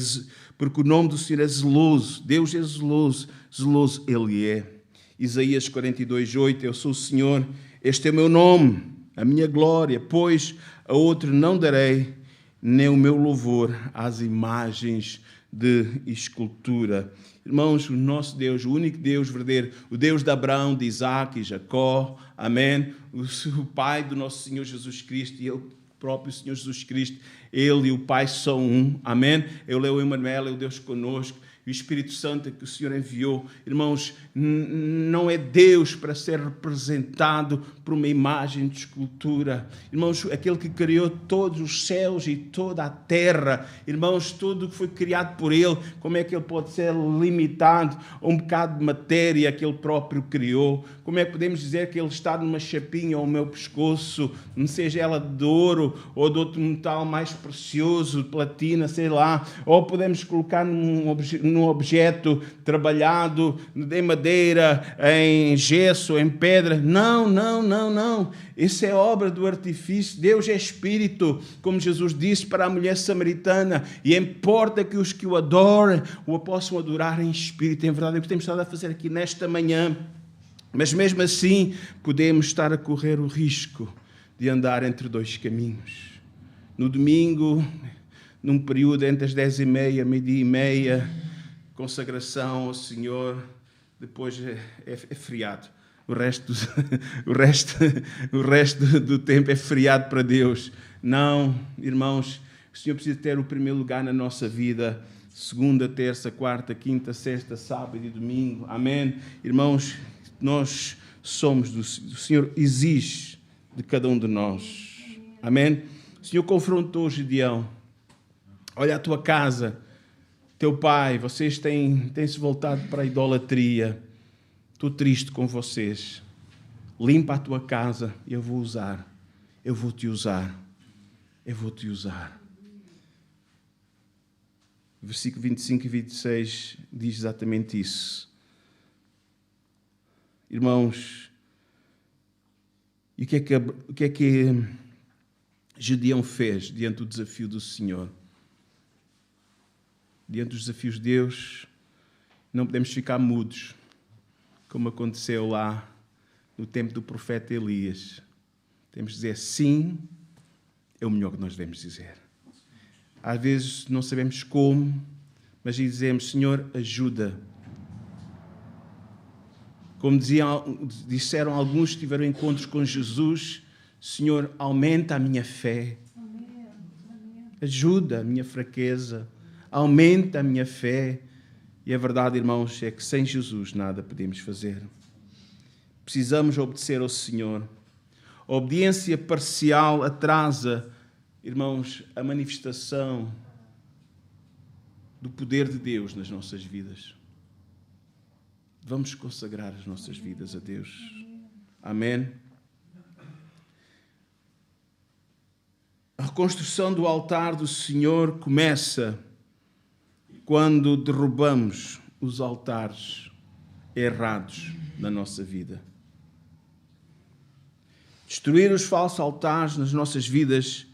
porque o nome do Senhor é zeloso. Deus é zeloso, zeloso Ele é. Isaías 42, 8, eu sou o Senhor, este é o meu nome, a minha glória, pois a outro não darei, nem o meu louvor às imagens de escultura. Irmãos, o nosso Deus, o único Deus verdadeiro, o Deus de Abraão, de Isaac e Jacó, amém? O Pai do nosso Senhor Jesus Cristo e Ele próprio Senhor Jesus Cristo, Ele e o Pai são um, amém? Ele é o Emmanuel, é o Deus conosco. E o Espírito Santo que o Senhor enviou, irmãos, não é Deus para ser representado por uma imagem de escultura. Irmãos, aquele que criou todos os céus e toda a terra, irmãos, tudo que foi criado por Ele, como é que Ele pode ser limitado a um bocado de matéria que Ele próprio criou? Como é que podemos dizer que Ele está numa chapinha ao meu pescoço, não seja ela de ouro ou de outro metal mais precioso, de platina, sei lá, ou podemos colocar num objeto trabalhado em madeira, em gesso, em pedra. Não. Isso é obra do artifício. Deus é Espírito, como Jesus disse para a mulher samaritana, e importa que os que o adorem o possam adorar em Espírito. Em verdade, é o que temos estado a fazer aqui nesta manhã. Mas mesmo assim, podemos estar a correr o risco de andar entre dois caminhos. No domingo, num período entre as 10h30, meio-dia e meia, consagração ao Senhor, depois é feriado. O resto do tempo é feriado para Deus. Não, irmãos, o Senhor precisa ter o primeiro lugar na nossa vida. Segunda, terça, quarta, quinta, sexta, sábado e domingo. Amém? Irmãos, nós somos o Senhor exige de cada um de nós. Amém? O Senhor confrontou Gedeão. Olha a tua casa, teu pai, vocês têm-se voltado para a idolatria. Estou triste com vocês. Limpa a tua casa e eu vou te usar. Versículo 25 e 26 diz exatamente isso. Irmãos, e o que é que Gedeão fez diante do desafio do Senhor? Diante dos desafios de Deus, não podemos ficar mudos, como aconteceu lá no tempo do profeta Elias. Temos de dizer sim, é o melhor que nós devemos dizer. Às vezes não sabemos como, mas dizemos, Senhor, ajuda. Como disseram alguns que tiveram encontros com Jesus, Senhor, aumenta a minha fé. Ajuda a minha fraqueza. Aumenta a minha fé. E a verdade, irmãos, é que sem Jesus nada podemos fazer. Precisamos obedecer ao Senhor. A obediência parcial atrasa, irmãos, a manifestação do poder de Deus nas nossas vidas. Vamos consagrar as nossas vidas a Deus. Amém? A reconstrução do altar do Senhor começa quando derrubamos os altares errados na nossa vida. Destruir os falsos altares nas nossas vidas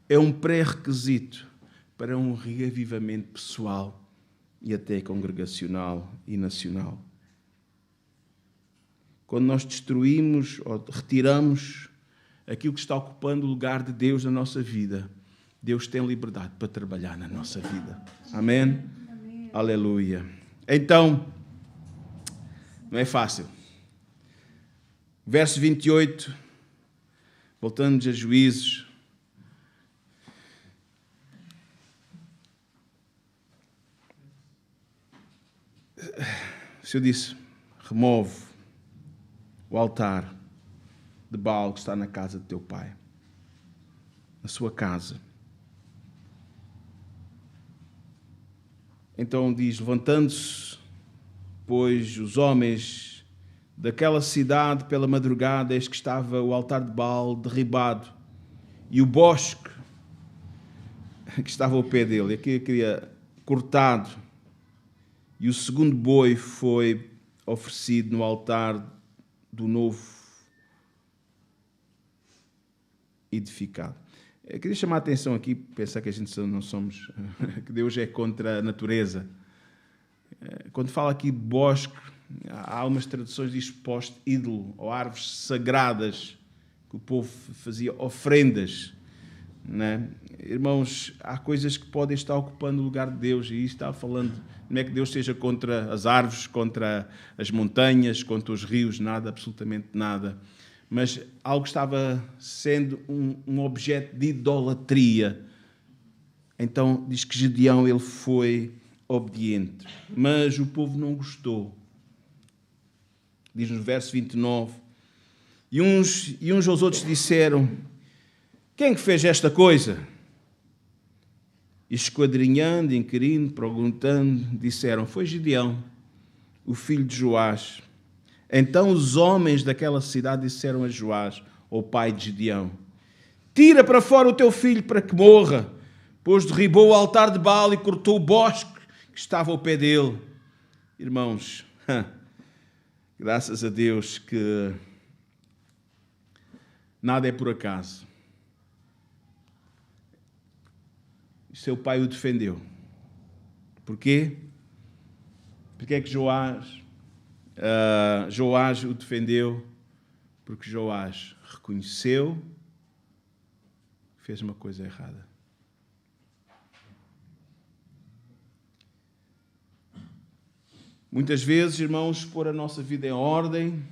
é um pré-requisito para um reavivamento pessoal e até congregacional e nacional. Quando nós destruímos ou retiramos aquilo que está ocupando o lugar de Deus na nossa vida, Deus tem liberdade para trabalhar na nossa vida. Amém? Amém. Aleluia. Então, não é fácil. Verso 28, voltando a Juízes. O Senhor disse: remove o altar de Baal que está na casa de teu pai, na sua casa. Então diz: levantando-se, pois, os homens daquela cidade pela madrugada, eis que estava o altar de Baal derribado e o bosque que estava ao pé dele, aqui eu queria, cortado, e o segundo boi foi oferecido no altar do novo edificado. Eu queria chamar a atenção aqui, pensar que a gente não somos, que Deus é contra a natureza. Quando fala aqui de bosque, há umas traduções que diz poste ídolo, ou árvores sagradas, que o povo fazia ofrendas, né? Irmãos, há coisas que podem estar ocupando o lugar de Deus, e está falando, não é que Deus seja contra as árvores, contra as montanhas, contra os rios, nada, absolutamente nada. Mas algo estava sendo um objeto de idolatria. Então diz que Gedeão ele foi obediente, mas o povo não gostou. Diz no verso 29, e uns aos outros disseram: quem que fez esta coisa? E esquadrinhando, inquirindo, perguntando, disseram: foi Gedeão, o filho de Joás. Então os homens daquela cidade disseram a Joás, o pai de Gedeão: tira para fora o teu filho para que morra, pois derribou o altar de Baal e cortou o bosque que estava ao pé dele. Irmãos, graças a Deus que nada é por acaso. Seu pai o defendeu. Porquê? Porque é que Joás o defendeu? Porque Joás reconheceu que fez uma coisa errada. Muitas vezes, irmãos, pôr a nossa vida em ordem,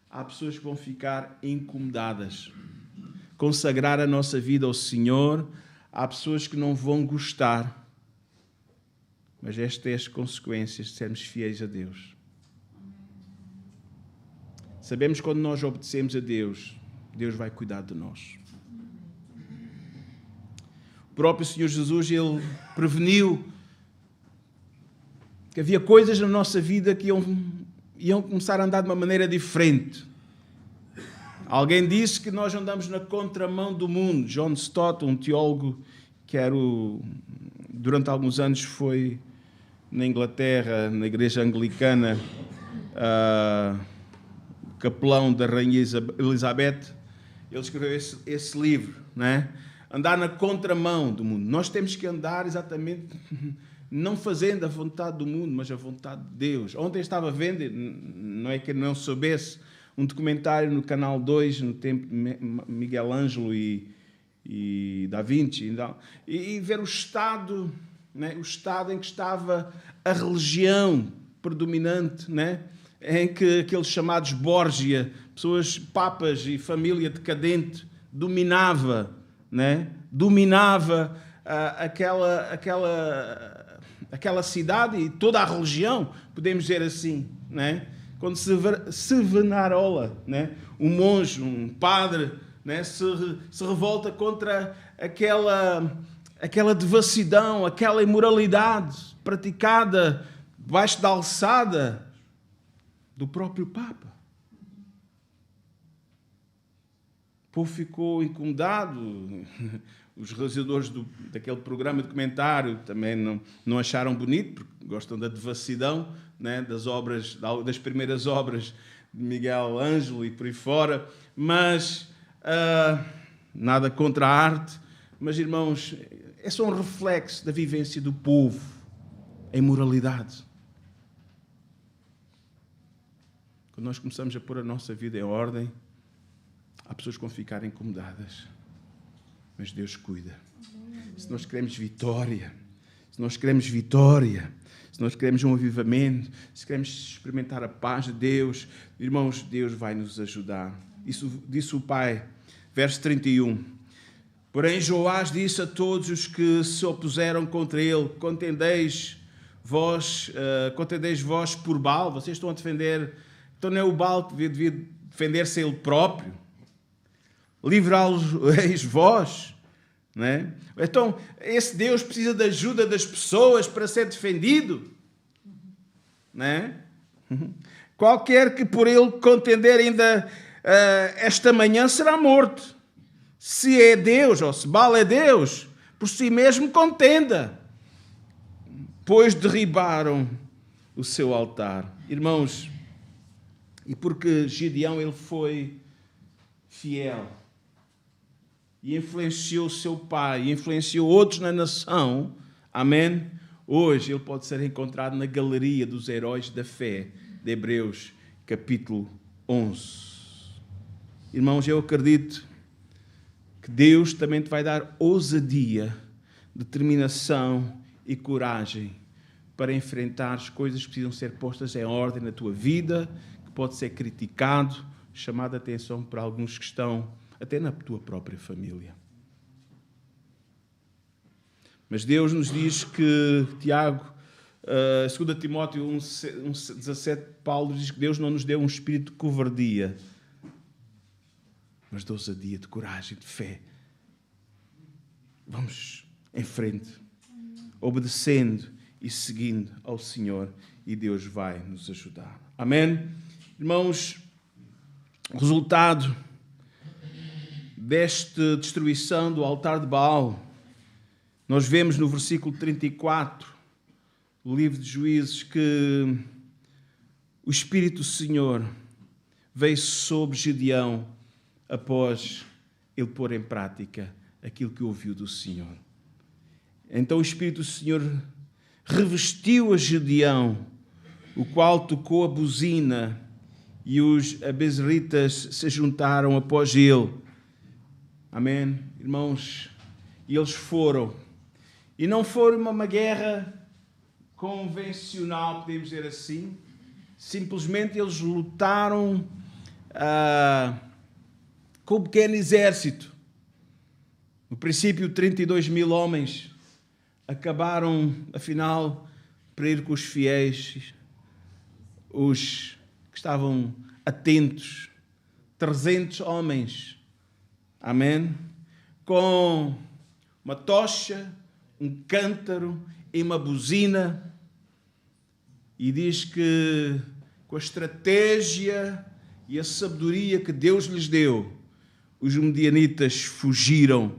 há pessoas que vão ficar incomodadas. Consagrar a nossa vida ao Senhor, há pessoas que não vão gostar. Mas estas são as consequências de sermos fiéis a Deus. Sabemos que quando nós obedecemos a Deus, Deus vai cuidar de nós. O próprio Senhor Jesus, Ele preveniu que havia coisas na nossa vida que iam começar a andar de uma maneira diferente. Alguém disse que nós andamos na contramão do mundo. John Stott, um teólogo que durante alguns anos foi na Inglaterra, na igreja anglicana, capelão da Rainha Elizabeth, ele escreveu esse livro, né? Andar na contramão do mundo. Nós temos que andar exatamente, não fazendo a vontade do mundo, mas a vontade de Deus. Ontem estava vendo, não é que não soubesse, um documentário no Canal 2, no tempo de Miguel Ângelo e Da Vinci, e ver o estado, né, o estado em que estava a religião predominante, né, em que aqueles chamados Borgia, pessoas, papas e família decadente, dominava, né, aquela cidade e toda a religião, podemos dizer assim, né? Quando Savonarola, né, um monge, um padre, né, se revolta contra aquela devassidão, aquela imoralidade praticada debaixo da alçada do próprio Papa. O povo ficou incomodado. Os realizadores daquele programa de documentário também não acharam bonito, porque gostam da devassidão, né, das primeiras obras de Miguel Ângelo e por aí fora, mas nada contra a arte. Mas, irmãos, é só um reflexo da vivência do povo, a imoralidade. Quando nós começamos a pôr a nossa vida em ordem, há pessoas que vão ficar incomodadas. Mas Deus cuida. Se nós queremos vitória, se nós queremos um avivamento, se queremos experimentar a paz de Deus, irmãos, Deus vai nos ajudar. Isso disse o Pai, verso 31. Porém, Joás disse a todos os que se opuseram contra ele: contendeis contendeis vós por Baal, vocês estão a defender, então não é o Baal que devia defender-se ele próprio? Livrá-los vós, não é? Então, esse Deus precisa da ajuda das pessoas para ser defendido, não é? Qualquer que por ele contender ainda esta manhã será morto. Se é Deus, ou se Baal é Deus, por si mesmo contenda, pois derribaram o seu altar. Irmãos, e porque Gideão ele foi fiel e influenciou o seu pai, e influenciou outros na nação, amém? Hoje ele pode ser encontrado na galeria dos heróis da fé de Hebreus, capítulo 11. Irmãos, eu acredito que Deus também te vai dar ousadia, determinação e coragem para enfrentar as coisas que precisam ser postas em ordem na tua vida, que pode ser criticado, chamado a atenção por alguns que estão até na tua própria família. Mas Deus nos diz que, Tiago, 2 Timóteo 1,17, Paulo diz que Deus não nos deu um espírito de covardia, mas de ousadia, de coragem, de fé. Vamos em frente, obedecendo e seguindo ao Senhor, e Deus vai nos ajudar. Amém? Irmãos, o resultado desta destruição do altar de Baal, nós vemos no versículo 34 do livro de Juízes que o Espírito do Senhor veio sobre Gideão após ele pôr em prática aquilo que ouviu do Senhor. Então o Espírito do Senhor revestiu a Gideão, o qual tocou a buzina, e os abezeritas se juntaram após ele. Amém? Irmãos, e eles foram. E não foi uma guerra convencional, podemos dizer assim. Simplesmente eles lutaram com um pequeno exército. No princípio, 32 mil homens acabaram, afinal, para ir com os fiéis, os que estavam atentos. 300 homens. Amém? Com uma tocha, um cântaro e uma buzina. E diz que com a estratégia e a sabedoria que Deus lhes deu, os medianitas fugiram.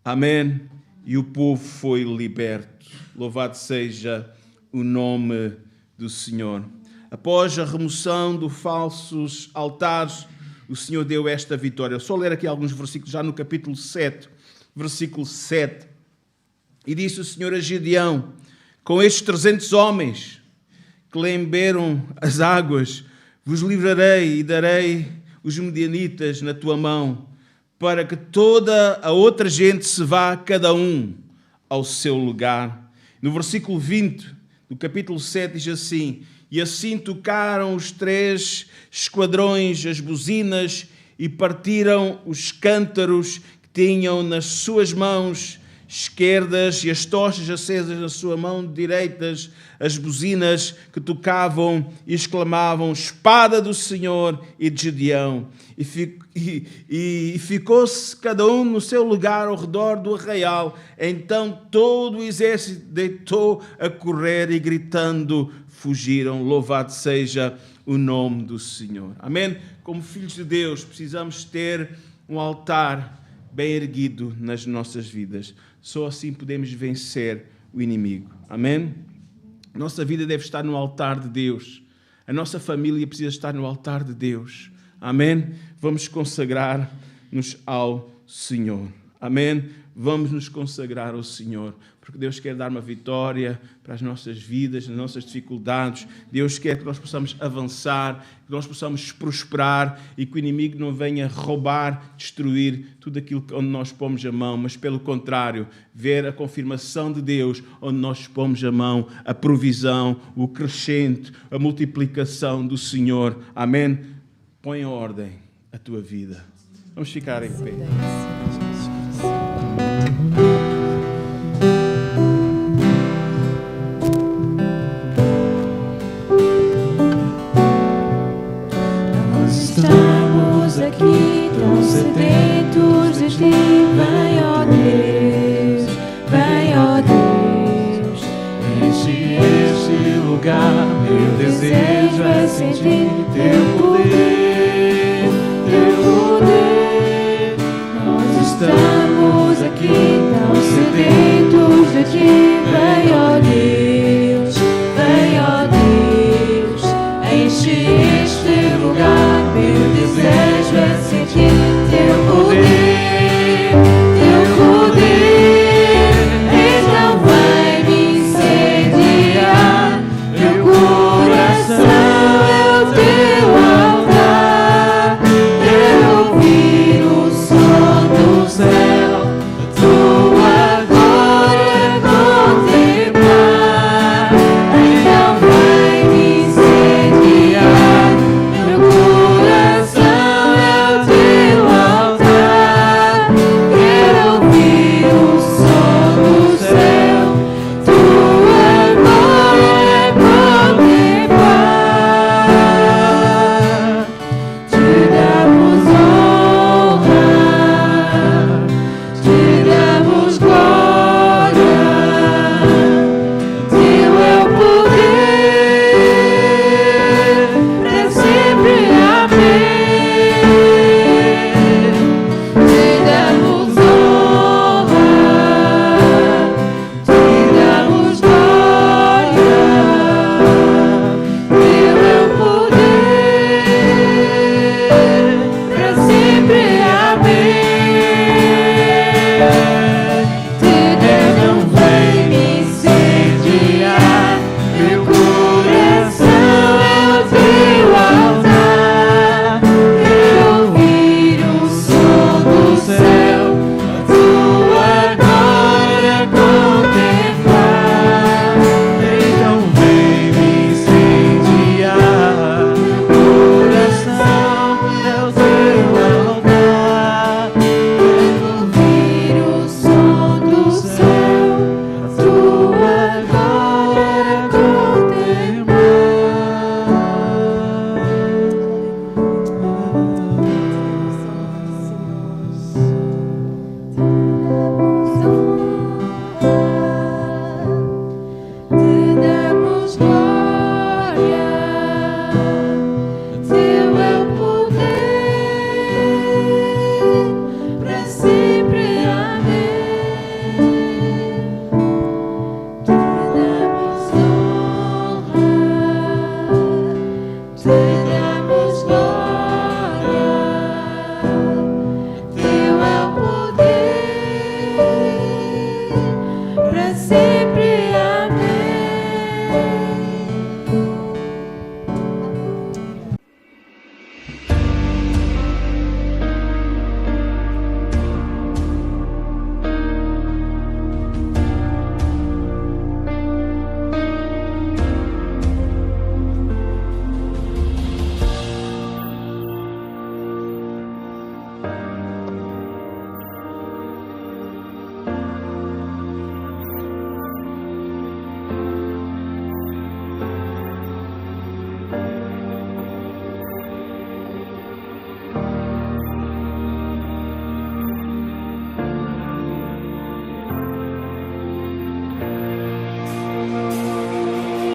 Amém? E o povo foi liberto. Louvado seja o nome do Senhor. Após a remoção dos falsos altares, o Senhor deu esta vitória. Eu só ler aqui alguns versículos, já no capítulo 7, versículo 7. E disse o Senhor a Gideão: com estes 300 homens que lamberam as águas, vos livrarei e darei os medianitas na tua mão, para que toda a outra gente se vá, cada um ao seu lugar. No versículo 20 do capítulo 7 diz assim: e assim tocaram os 3 esquadrões as buzinas e partiram os cântaros que tinham nas suas mãos esquerdas e as tochas acesas na sua mão direitas, as buzinas que tocavam e exclamavam: espada do Senhor e de Gideão. E ficou-se cada um no seu lugar ao redor do arraial. Então todo o exército deitou a correr e gritando fugiram. Louvado seja o nome do Senhor. Amém? Como filhos de Deus precisamos ter um altar bem erguido nas nossas vidas. Só assim podemos vencer o inimigo. Amém? Nossa vida deve estar no altar de Deus. A nossa família precisa estar no altar de Deus. Amém? Vamos consagrar-nos ao Senhor. Amém? Vamos nos consagrar ao Senhor, porque Deus quer dar uma vitória para as nossas vidas, nas nossas dificuldades. Deus quer que nós possamos avançar, que nós possamos prosperar e que o inimigo não venha roubar, destruir tudo aquilo onde nós pomos a mão, mas pelo contrário, ver a confirmação de Deus onde nós pomos a mão, a provisão, o crescente, a multiplicação do Senhor. Amém? Põe em ordem a tua vida. Vamos ficar em pé.